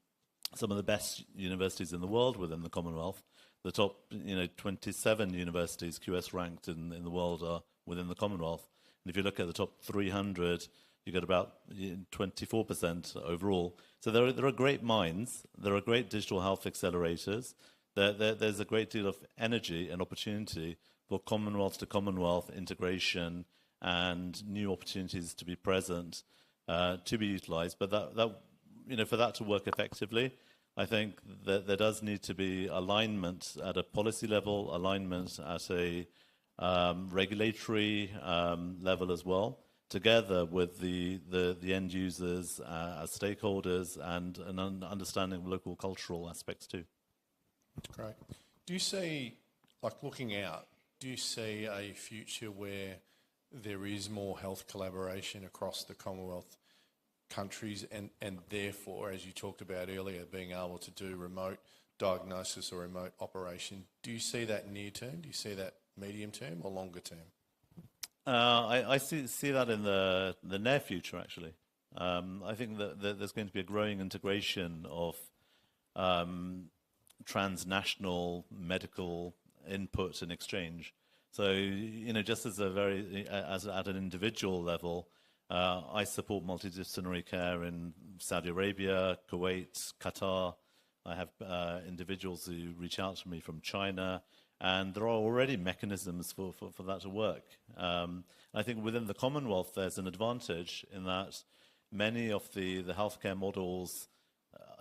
some of the best universities in the world within the Commonwealth? The top 27 universities QS ranked in the world are within the Commonwealth. And if you look at the top 300, you get about 24% overall. So there are great minds. There are great digital health accelerators. There's a great deal of energy and opportunity for Commonwealth to Commonwealth integration and new opportunities to be present, to be utilised. But for that to work effectively, I think that there does need to be alignment at a policy level, alignment at a regulatory level as well, together with the end users as stakeholders, and an understanding of local cultural aspects too. Great. Do you see, looking out, do you see a future where there is more health collaboration across the Commonwealth countries and therefore, as you talked about earlier, being able to do remote diagnosis or remote operation? Do you see that near term? Do you see that medium term or longer term? I see that in the near future, actually. I think that there's going to be a growing integration of transnational medical input and exchange. So, just as at an individual level, I support multidisciplinary care in Saudi Arabia, Kuwait, Qatar. I have individuals who reach out to me from China, and there are already mechanisms for that to work. I think within the Commonwealth, there's an advantage in that many of the healthcare models,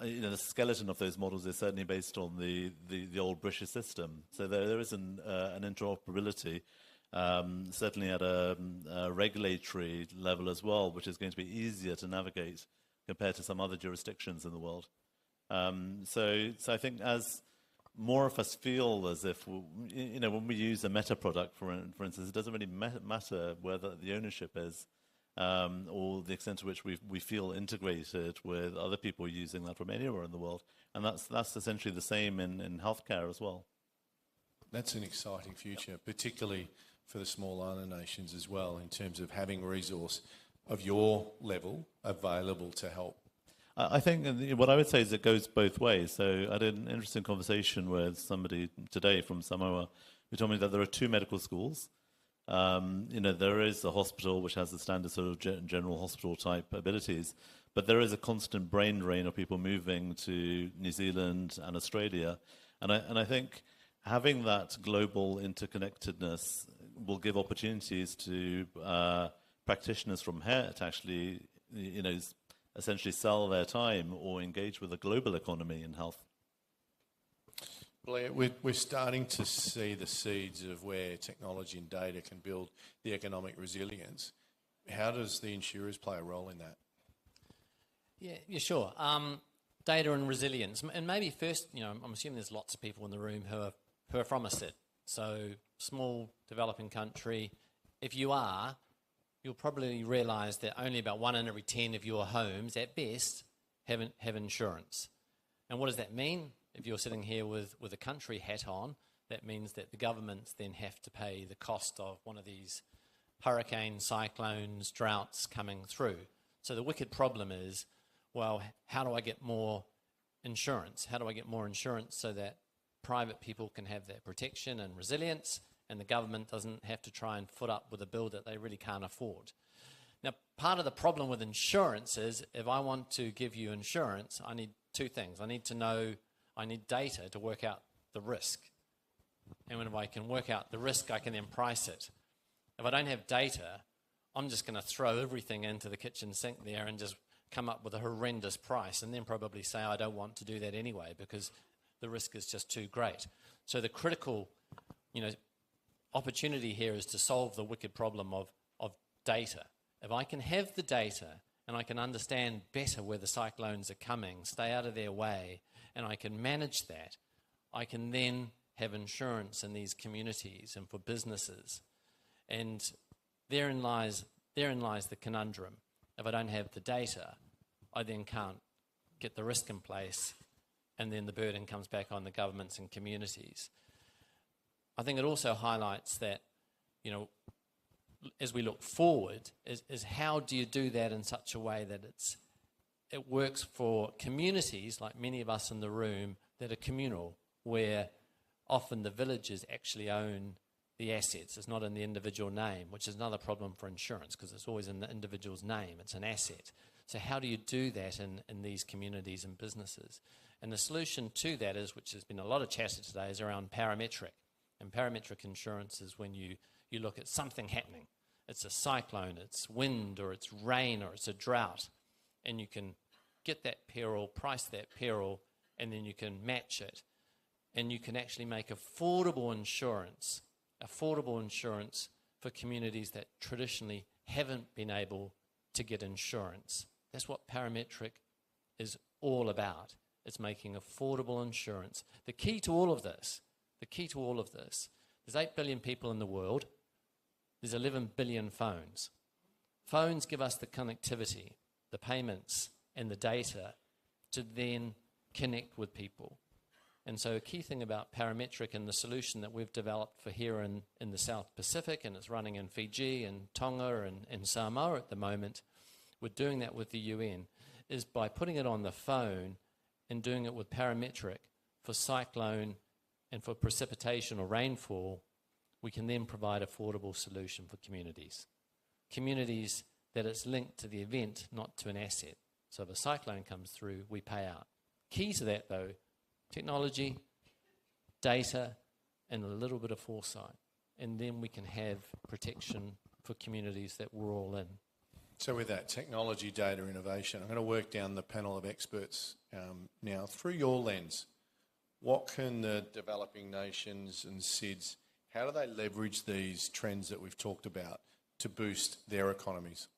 the skeleton of those models is certainly based on the old British system. So there is an interoperability, certainly at a regulatory level as well, which is going to be easier to navigate compared to some other jurisdictions in the world. So I think as more of us feel as if, when we use a meta product, for instance, it doesn't really matter whether the ownership is or the extent to which we feel integrated with other people using that from anywhere in the world. And that's essentially the same in healthcare as well. That's an exciting future, particularly for the small island nations as well, in terms of having resource of your level available to help. I think what I would say is it goes both ways. So I had an interesting conversation with somebody today from Samoa who told me that there are 2 medical schools. There is a hospital which has the standard sort of general hospital type abilities, but there is a constant brain drain of people moving to New Zealand and Australia. And I think having that global interconnectedness will give opportunities to practitioners from here to actually, essentially sell their time or engage with the global economy in health. Blair, we're starting to see the seeds of where technology and data can build the economic resilience. How does the insurers play a role in that? Yeah, sure. Data and resilience. And maybe first, I'm assuming there's lots of people in the room who are from a SID. So small developing country. If you are, you'll probably realise that only about 1 in every 10 of your homes, at best, have insurance. And what does that mean? If you're sitting here with a country hat on, that means that the governments then have to pay the cost of one of these hurricanes, cyclones, droughts coming through. So the wicked problem is, well, how do I get more insurance? How do I get more insurance so that private people can have that protection and resilience, and the government doesn't have to try and foot up with a bill that they really can't afford? Now, part of the problem with insurance is if I want to give you insurance, I need 2 things. I need data to work out the risk. And when I can work out the risk, I can then price it. If I don't have data, I'm just going to throw everything into the kitchen sink there and just come up with a horrendous price and then probably say I don't want to do that anyway because the risk is just too great. So the critical, opportunity here is to solve the wicked problem of data. If I can have the data and I can understand better where the cyclones are coming, stay out of their way, and I can manage that, I can then have insurance in these communities and for businesses. And therein lies the conundrum. If I don't have the data, I then can't get the risk in place, and then the burden comes back on the governments and communities. I think it also highlights that, as we look forward, is how do you do that in such a way that it works for communities, like many of us in the room, that are communal, where often the villages actually own the assets. It's not in the individual name, which is another problem for insurance because it's always in the individual's name. It's an asset. So how do you do that in these communities and businesses? And the solution to that is, which has been a lot of chatter today, is around parametric. And parametric insurance is when you look at something happening. It's a cyclone, it's wind, or it's rain, or it's a drought. And you can get that peril, price that peril, and then you can match it. And you can actually make affordable insurance for communities that traditionally haven't been able to get insurance. That's what parametric is all about. It's making affordable insurance. The key to all of this, there's 8 billion people in the world. There's 11 billion phones. Phones give us the connectivity, the payments, and the data to then connect with people. And so a key thing about parametric and the solution that we've developed for here in the South Pacific, and it's running in Fiji and Tonga and Samoa at the moment, we're doing that with the UN, is by putting it on the phone and doing it with parametric for cyclone and for precipitation or rainfall, we can then provide affordable solution for communities. Communities that it's linked to the event, not to an asset. So if a cyclone comes through, we pay out. Key to that, though, technology, data, and a little bit of foresight. And then we can have protection for communities that we're all in. So with that technology, data, innovation, I'm going to work down the panel of experts now. Through your lens, what can the developing nations and SIDS, how do they leverage these trends that we've talked about to boost their economies?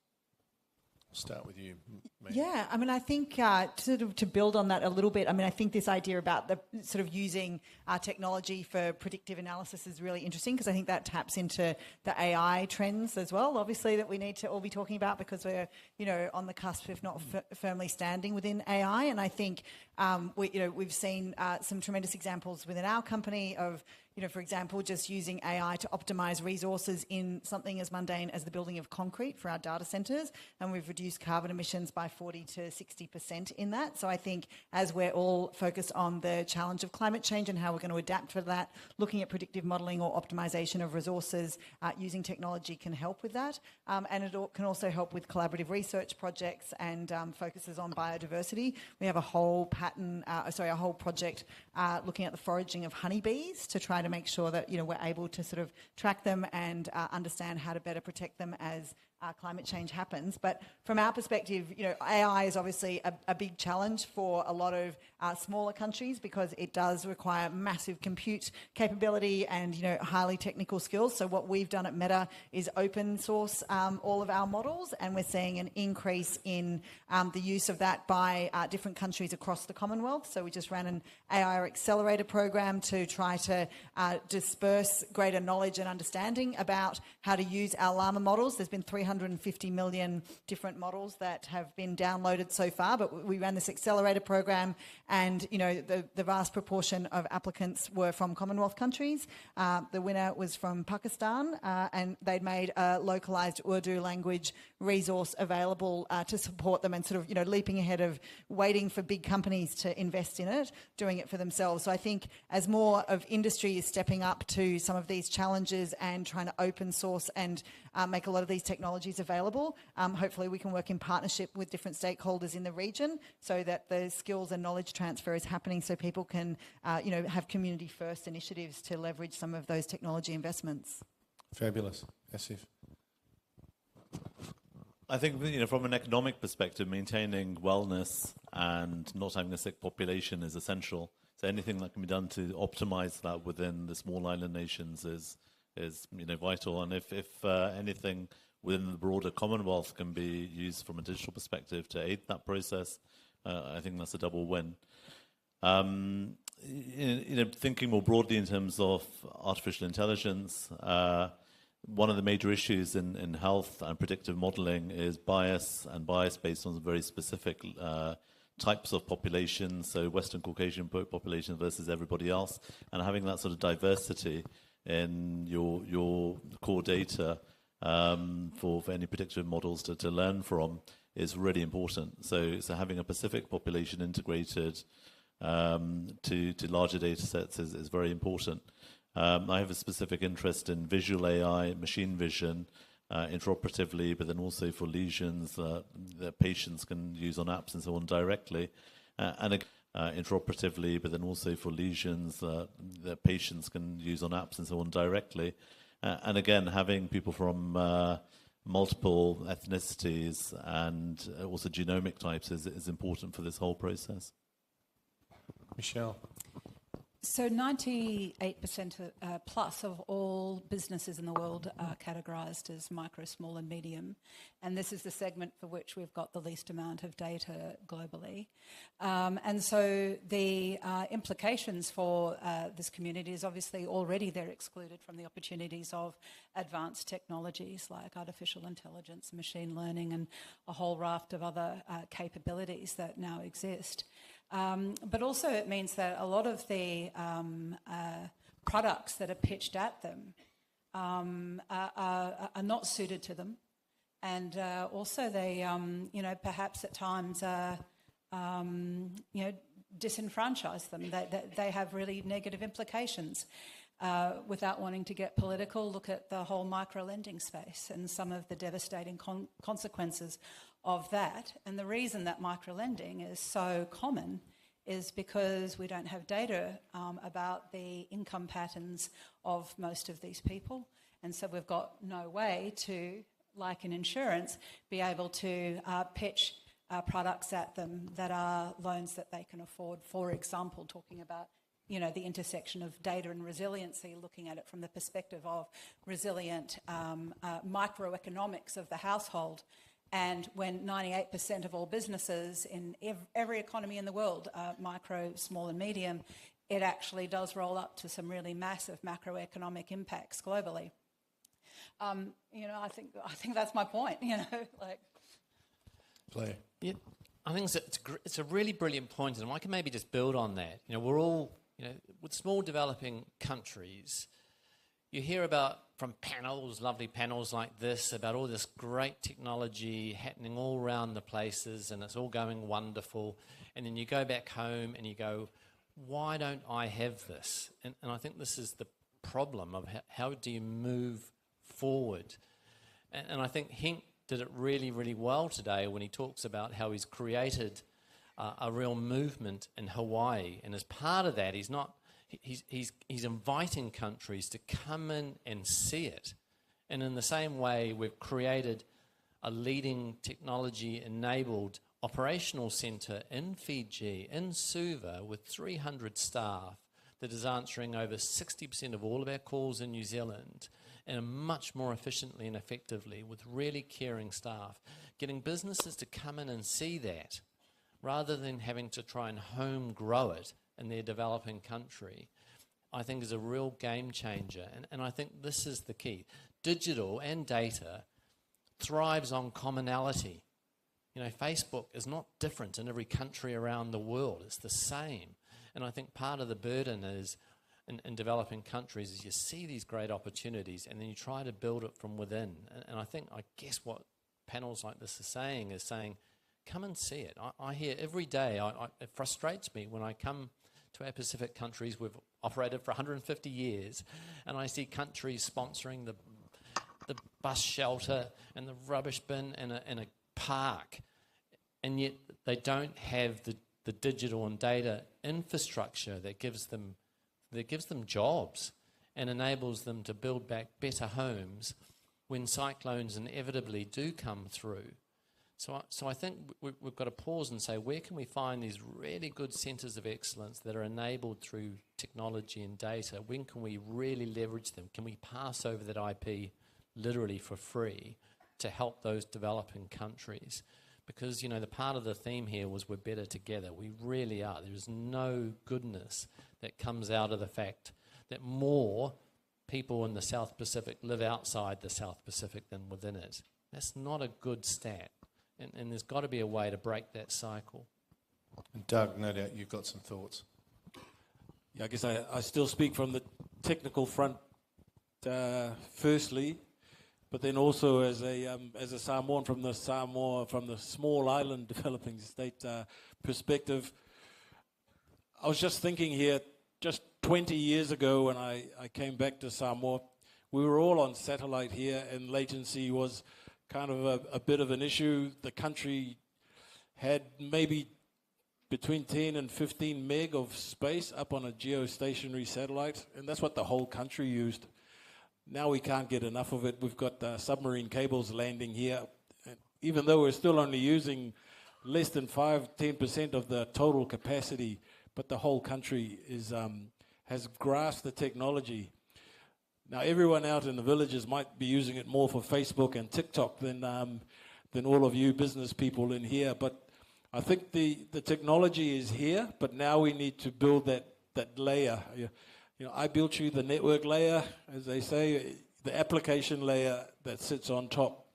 Start with you, Meg. Yeah, I mean, I think to build on that a little bit, I mean, I think this idea about the sort of using technology for predictive analysis is really interesting, because I think that taps into the AI trends as well, obviously, that we need to all be talking about, because we're, on the cusp, if not firmly standing within AI. And I think we've seen some tremendous examples within our company of, for example, just using AI to optimise resources in something as mundane as the building of concrete for our data centres, and we've reduced carbon emissions by 40 to 60% in that. So I think as we're all focused on the challenge of climate change and how we're going to adapt for that, looking at predictive modelling or optimisation of resources using technology can help with that. And it can also help with collaborative research projects and focuses on biodiversity. We have a whole project looking at the foraging of honeybees to try to make sure that we're able to sort of track them and understand how to better protect them as climate change happens. But from our perspective, AI is obviously a big challenge for a lot of smaller countries, because it does require massive compute capability and highly technical skills. So what we've done at Meta is open source all of our models, and we're seeing an increase in the use of that by different countries across the Commonwealth. So we just ran an AI accelerator program to try to disperse greater knowledge and understanding about how to use our llama models. There's been 350 million different models that have been downloaded so far, but we ran this accelerator program, and the vast proportion of applicants were from Commonwealth countries. The winner was from Pakistan, and they'd made a localised Urdu language resource available to support them, and sort of leaping ahead of waiting for big companies to invest in it, doing it for themselves. So I think as more of industry is stepping up to some of these challenges and trying to open source and make a lot of these technologies available, hopefully we can work in partnership with different stakeholders in the region so that the skills and knowledge transfer is happening, so people can have community first initiatives to leverage some of those technology investments. Fabulous. Asif. I think from an economic perspective, maintaining wellness and not having a sick population is essential. So anything that can be done to optimise that within the small island nations is vital. And if anything within the broader Commonwealth can be used from a digital perspective to aid that process, I think that's a double win. Thinking more broadly in terms of artificial intelligence, one of the major issues in health and predictive modelling is bias, and bias based on very specific types of populations, so Western Caucasian population versus everybody else, and having that sort of diversity in your core data for any predictive models to learn from is really important. So having a Pacific population integrated to larger data sets is very important. I have a specific interest in visual AI, machine vision, interoperatively, but then also for lesions that patients can use on apps and so on directly. Interoperatively, but then also for lesions that patients can use on apps and so on directly. And again, having people from multiple ethnicities and also genomic types is important for this whole process. Michelle. So 98% plus of all businesses in the world are categorised as micro, small and medium, and this is the segment for which we've got the least amount of data globally. And so the implications for this community is obviously already they're excluded from the opportunities of advanced technologies like artificial intelligence, machine learning and a whole raft of other capabilities that now exist. But also it means that a lot of the products that are pitched at them are not suited to them, and also they, perhaps at times, disenfranchise them. They have really negative implications. Without wanting to get political, look at the whole micro-lending space and some of the devastating consequences of that. And the reason that micro-lending is so common is because we don't have data about the income patterns of most of these people. And so we've got no way to, like in insurance, be able to pitch products at them that are loans that they can afford. For example, talking about the intersection of data and resiliency, looking at it from the perspective of resilient microeconomics of the household And when 98% of all businesses in every economy in the world are micro, small and medium, it actually does roll up to some really massive macroeconomic impacts globally. I think that's my point, Play. Yeah, I think it's a really brilliant point, and I can maybe just build on that. We're all, with small developing countries, you hear about from panels, lovely panels like this, about all this great technology happening all around the places, and it's all going wonderful. And then you go back home and you go, why don't I have this? And I think this is the problem of how do you move forward? And I think Henk did it really, really well today when he talks about how he's created a real movement in Hawaii. And as part of that, he's inviting countries to come in and see it. And in the same way, we've created a leading technology-enabled operational centre in Fiji, in Suva, with 300 staff that is answering over 60% of all of our calls in New Zealand, and much more efficiently and effectively with really caring staff. Getting businesses to come in and see that rather than having to try and home grow it in their developing country, I think is a real game changer. And I think this is the key. Digital and data thrives on commonality. Facebook is not different in every country around the world. It's the same. And I think part of the burden is in developing countries is you see these great opportunities and then you try to build it from within. And I guess what panels like this are saying, come and see it. I hear every day, it frustrates me when I come to our Pacific countries. We've operated for 150 years, and I see countries sponsoring the bus shelter and the rubbish bin and a park, and yet they don't have the digital and data infrastructure that gives them jobs and enables them to build back better homes when cyclones inevitably do come through. So I think we've got to pause and say, where can we find these really good centres of excellence that are enabled through technology and data? When can we really leverage them? Can we pass over that IP literally for free to help those developing countries? Because, the part of the theme here was we're better together. We really are. There is no goodness that comes out of the fact that more people in the South Pacific live outside the South Pacific than within it. That's not a good stat. And there's got to be a way to break that cycle. And Doug, no doubt you've got some thoughts. Yeah, I guess I still speak from the technical front firstly, but then also as a Samoan from the small island developing state perspective. I was just thinking here, just 20 years ago when I came back to Samoa, we were all on satellite here, and latency was kind of a bit of an issue. The country had maybe between 10 and 15 meg of space up on a geostationary satellite, and that's what the whole country used. Now we can't get enough of it. We've got submarine cables landing here. And even though we're still only using less than 5-10% of the total capacity, but the whole country has grasped the technology. Now, everyone out in the villages might be using it more for Facebook and TikTok than all of you business people in here. But I think the technology is here, but now we need to build that layer. I built you the network layer, as they say. The application layer that sits on top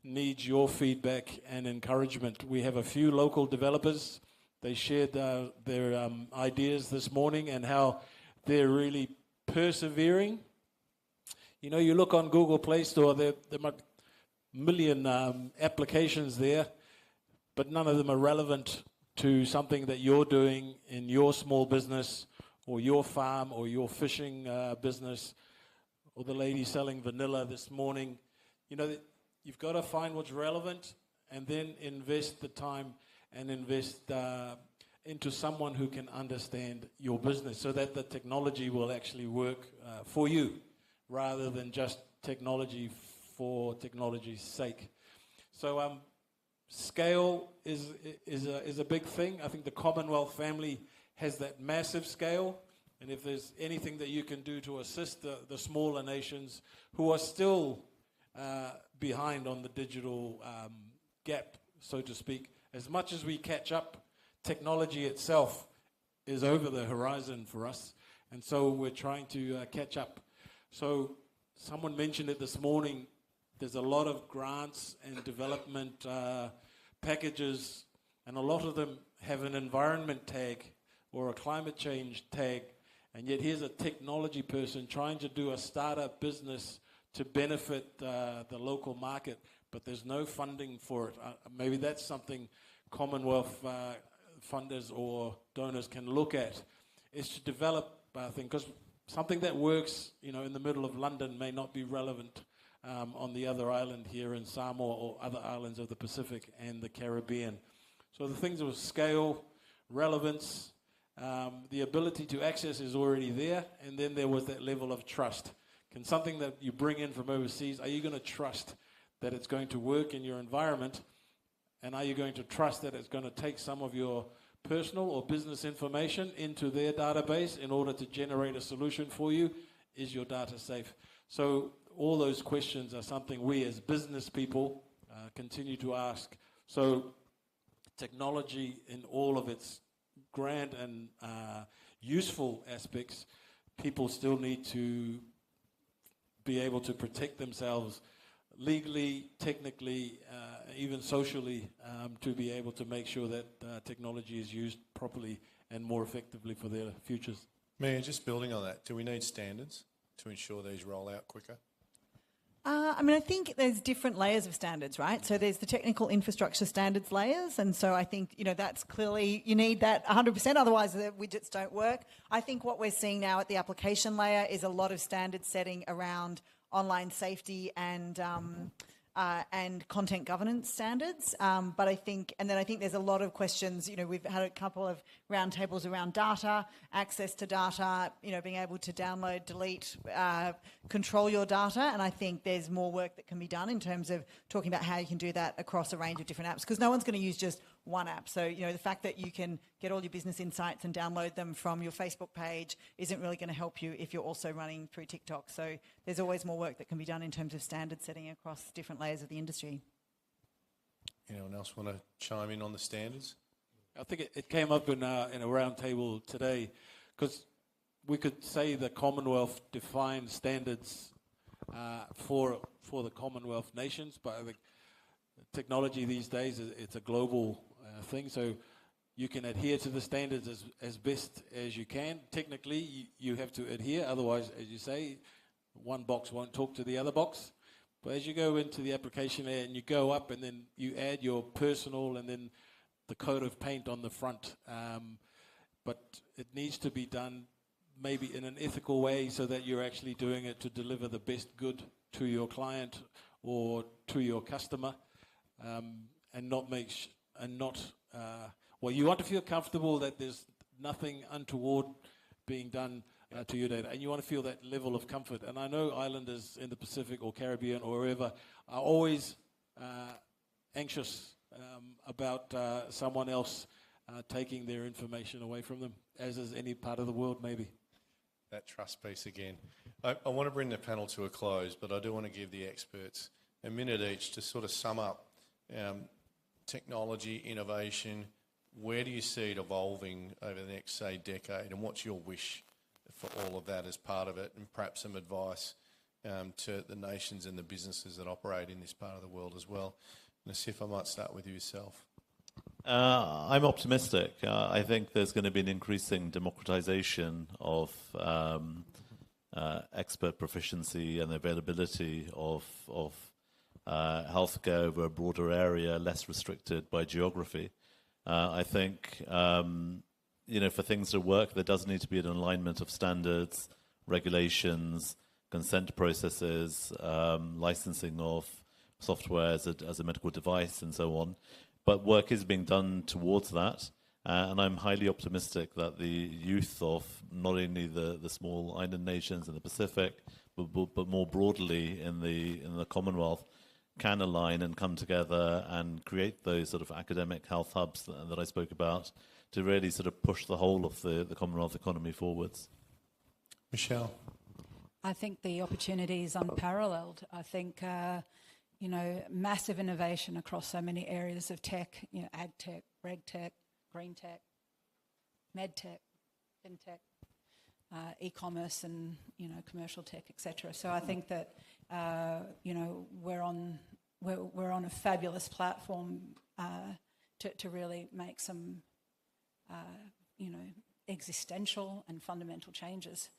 needs your feedback and encouragement. We have a few local developers. They shared their ideas this morning and how they're really persevering. You look on Google Play Store, there are a million applications there, but none of them are relevant to something that you're doing in your small business or your farm or your fishing business, or the lady selling vanilla this morning. You've got to find what's relevant and then invest the time and invest into someone who can understand your business so that the technology will actually work for you, rather than just technology for technology's sake. So scale is a big thing. I think the Commonwealth family has that massive scale, and if there's anything that you can do to assist the smaller nations who are still behind on the digital gap, so to speak. As much as we catch up, technology itself is over the horizon for us, and so we're trying to catch up. So someone mentioned it this morning, there's a lot of grants and development packages, and a lot of them have an environment tag or a climate change tag, and yet here's a technology person trying to do a startup business to benefit the local market, but there's no funding for it. Maybe that's something Commonwealth funders or donors can look at, is to develop things, because something that works, in the middle of London may not be relevant on the other island here in Samoa or other islands of the Pacific and the Caribbean. So the things of scale, relevance, the ability to access is already there, and then there was that level of trust. Can something that you bring in from overseas, are you going to trust that it's going to work in your environment, and are you going to trust that it's going to take some of your personal or business information into their database in order to generate a solution for you? Is your data safe? So all those questions are something we as business people continue to ask. So technology in all of its grand and useful aspects, people still need to be able to protect themselves legally, technically, even socially, to be able to make sure that technology is used properly and more effectively for their futures. Mayor, just building on that, do we need standards to ensure these roll out quicker? I think there's different layers of standards, right? So there's the technical infrastructure standards layers, and so I think, that's clearly, you need that 100%, otherwise the widgets don't work. I think what we're seeing now at the application layer is a lot of standard setting around online safety and content governance standards. But I think there's a lot of questions. We've had a couple of roundtables around data, access to data, being able to download, delete, control your data. And I think there's more work that can be done in terms of talking about how you can do that across a range of different apps, because no one's going to use just one app. So, the fact that you can get all your business insights and download them from your Facebook page isn't really going to help you if you're also running through TikTok. So there's always more work that can be done in terms of standard setting across different layers of the industry. Anyone else want to chime in on the standards? I think it came up in a roundtable today, because we could say the Commonwealth defined standards for the Commonwealth nations, but I think technology these days, it's a global thing, so you can adhere to the standards as best as you can. Technically, you have to adhere, otherwise, as you say, one box won't talk to the other box. But as you go into the application layer and you go up, and then you add your personal and then the coat of paint on the front, but it needs to be done maybe in an ethical way, so that you're actually doing it to deliver the best good to your client or to your customer. And not you want to feel comfortable that there's nothing untoward being done to your data, and you want to feel that level of comfort. And I know islanders in the Pacific or Caribbean or wherever are always anxious about someone else taking their information away from them, as is any part of the world maybe. That trust piece again. I want to bring the panel to a close, but I do want to give the experts a minute each to sort of sum up technology, innovation. Where do you see it evolving over the next, say, decade, and what's your wish for all of that as part of it, and perhaps some advice to the nations and the businesses that operate in this part of the world as well? Nassif, I might start with you yourself. I'm optimistic. I think there's going to be an increasing democratization of expert proficiency and availability of healthcare over a broader area, less restricted by geography. I think, for things to work, there does need to be an alignment of standards, regulations, consent processes, licensing of software as a medical device, and so on. But work is being done towards that, and I'm highly optimistic that the youth of not only the small island nations in the Pacific, but more broadly in the Commonwealth, can align and come together and create those sort of academic health hubs that I spoke about, to really sort of push the whole of the Commonwealth economy forwards. Michelle? I think the opportunity is unparalleled. I think, massive innovation across so many areas of tech, ag tech, reg tech, green tech, med tech, fintech, e-commerce and, commercial tech, etc. So I think that, we're on a fabulous platform to really make some, existential and fundamental changes.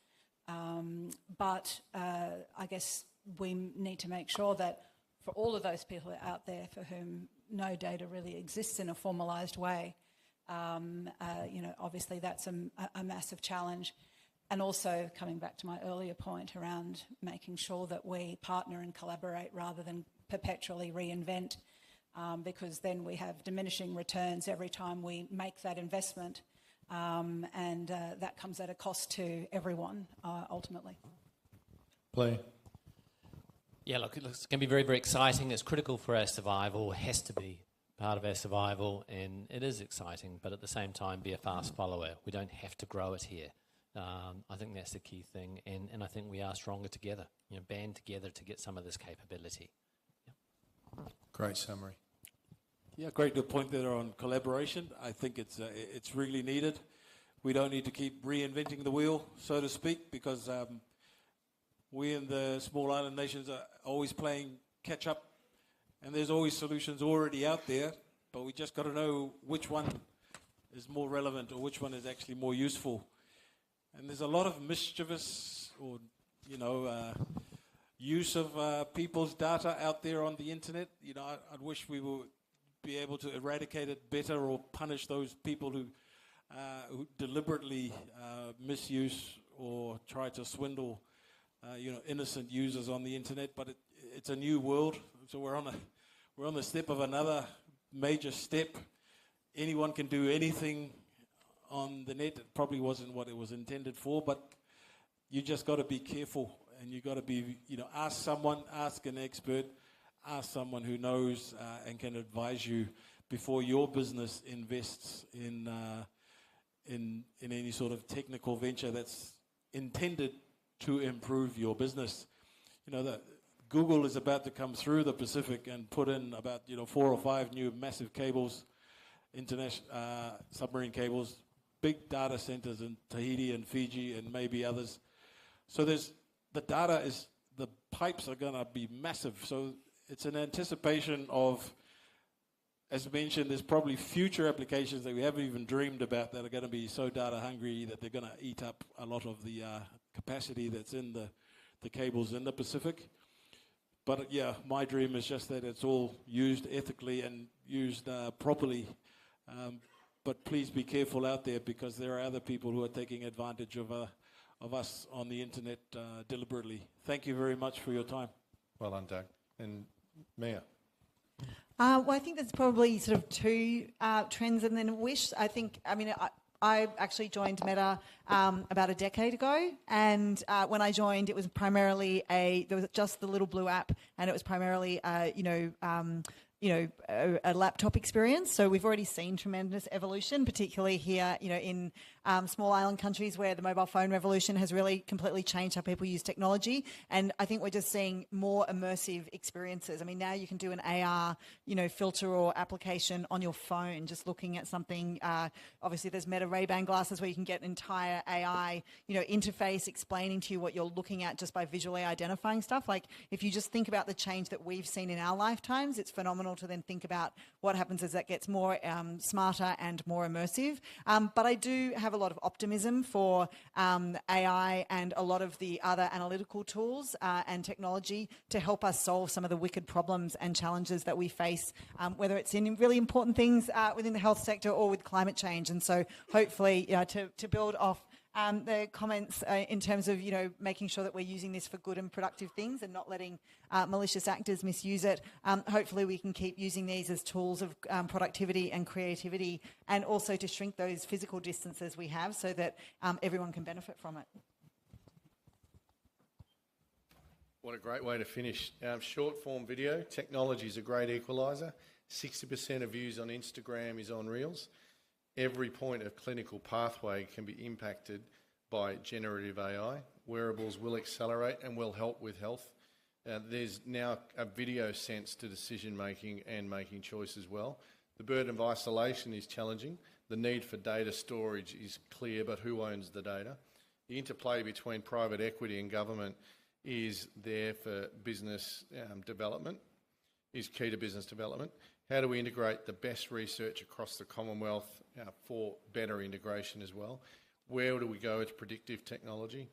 But I guess we need to make sure that for all of those people out there for whom no data really exists in a formalised way, obviously that's a massive challenge. And also coming back to my earlier point around making sure that we partner and collaborate rather than perpetually reinvent, because then we have diminishing returns every time we make that investment, and that comes at a cost to everyone ultimately. Play. Yeah, look, it's going to be very, very exciting. It's critical for our survival, has to be part of our survival, and it is exciting, but at the same time be a fast follower. We don't have to grow it here. I think that's the key thing, and I think we are stronger together, band together to get some of this capability. Yep. Great summary. Yeah, great to point there on collaboration. I think it's really needed. We don't need to keep reinventing the wheel, so to speak, because we in the small island nations are always playing catch up, and there's always solutions already out there, but we just got to know which one is more relevant or which one is actually more useful. And there's a lot of mischievous or, use of people's data out there on the internet. I wish we would be able to eradicate it better or punish those people who deliberately misuse or try to swindle, innocent users on the internet. But it's a new world, so we're on the step of another major step. Anyone can do anything on the net. It probably wasn't what it was intended for, but you just got to be careful, and you got to be, ask an expert, ask someone who knows and can advise you before your business invests in any sort of technical venture that's intended to improve your business. That Google is about to come through the Pacific and put in about 4 or 5 new massive cables, international submarine cables, big data centers in Tahiti and Fiji and maybe others. So the pipes are going to be massive. So it's an anticipation of, as mentioned, there's probably future applications that we haven't even dreamed about that are going to be so data hungry that they're going to eat up a lot of the capacity that's in the cables in the Pacific. But yeah, my dream is just that it's all used ethically and used properly. But please be careful out there, because there are other people who are taking advantage of us on the internet deliberately. Thank you very much for your time. Well done, Doug. And Mia. Well, I think there's probably sort of 2 trends and then a wish. I actually joined Meta about a decade ago, and when I joined, it was primarily there was just the little blue app, and it was primarily a laptop experience. So we've already seen tremendous evolution, particularly here, in small island countries where the mobile phone revolution has really completely changed how people use technology. And I think we're just seeing more immersive experiences. Now you can do an AR, filter or application on your phone, just looking at something. Obviously there's Meta Ray-Ban glasses where you can get an entire AI, interface explaining to you what you're looking at just by visually identifying stuff. Like, if you just think about the change that we've seen in our lifetimes, it's phenomenal to then think about what happens as that gets more smarter and more immersive. But I do have a lot of optimism for AI and a lot of the other analytical tools and technology to help us solve some of the wicked problems and challenges that we face, whether it's in really important things within the health sector or with climate change. And so hopefully to build off the comments in terms of, making sure that we're using this for good and productive things and not letting malicious actors misuse it. Hopefully we can keep using these as tools of productivity and creativity, and also to shrink those physical distances we have so that everyone can benefit from it. What a great way to finish. Short form video, technology is a great equaliser. 60% of views on Instagram is on Reels. Every point of clinical pathway can be impacted by generative AI. Wearables will accelerate and will help with health. There's now a video sense to decision making and making choice as well. The burden of isolation is challenging. The need for data storage is clear, but who owns the data? The interplay between private equity and government is there for business development, is key to business development. How do we integrate the best research across the Commonwealth for better integration as well? Where do we go with predictive technology?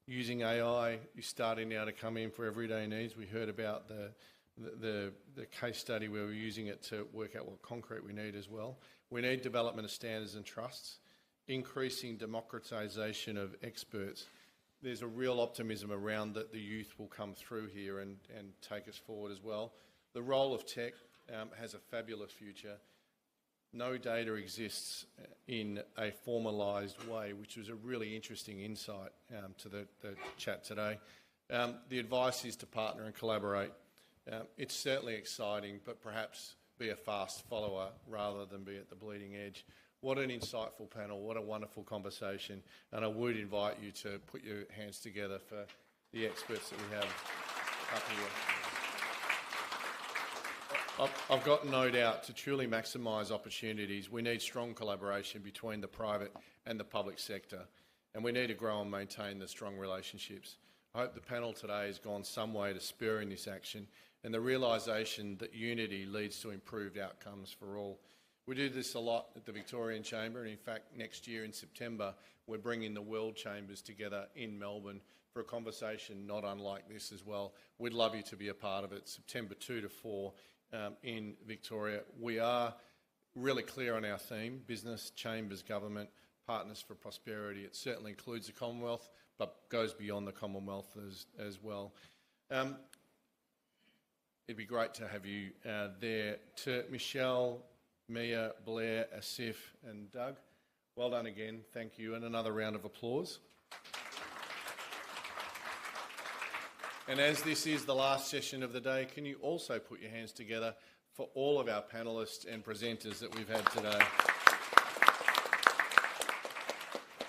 Using AI is starting now to come in for everyday needs. We heard about the case study where we're using it to work out what concrete we need as well. We need development of standards and trusts, increasing democratisation of experts. There's a real optimism around that the youth will come through here and take us forward as well. The role of tech has a fabulous future. No data exists in a formalised way, which was a really interesting insight to the chat today. The advice is to partner and collaborate. It's certainly exciting, but perhaps be a fast follower rather than be at the bleeding edge. What an insightful panel, what a wonderful conversation, and I would invite you to put your hands together for the experts that we have up here. I've got no doubt to truly maximise opportunities, we need strong collaboration between the private and the public sector, and we need to grow and maintain the strong relationships. I hope the panel today has gone some way to spurring this action and the realisation that unity leads to improved outcomes for all. We do this a lot at the Victorian Chamber, and in fact next year in September we're bringing the World Chambers together in Melbourne for a conversation not unlike this as well. We'd love you to be a part of it, September 2 to 4 in Victoria. We are really clear on our theme, business, chambers, government, partners for prosperity. It certainly includes the Commonwealth, but goes beyond the Commonwealth as well. It'd be great to have you there. To Michelle, Mia, Blair, Asif and Doug, well done again, thank you, and another round of applause. And as this is the last session of the day, can you also put your hands together for all of our panellists and presenters that we've had today.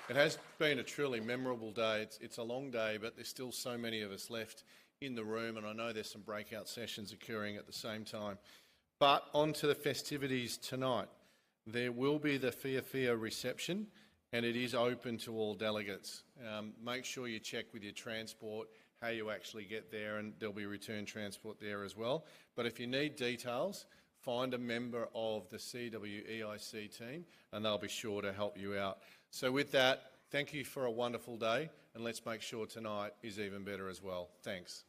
It has been a truly memorable day. It's a long day, but there's still so many of us left in the room, and I know there's some breakout sessions occurring at the same time. But on to the festivities tonight. There will be the Fia reception, and it is open to all delegates. Make sure you check with your transport how you actually get there, and there'll be return transport there as well. But if you need details, find a member of the CWEIC team, and they'll be sure to help you out. So with that, thank you for a wonderful day, and let's make sure tonight is even better as well. Thanks.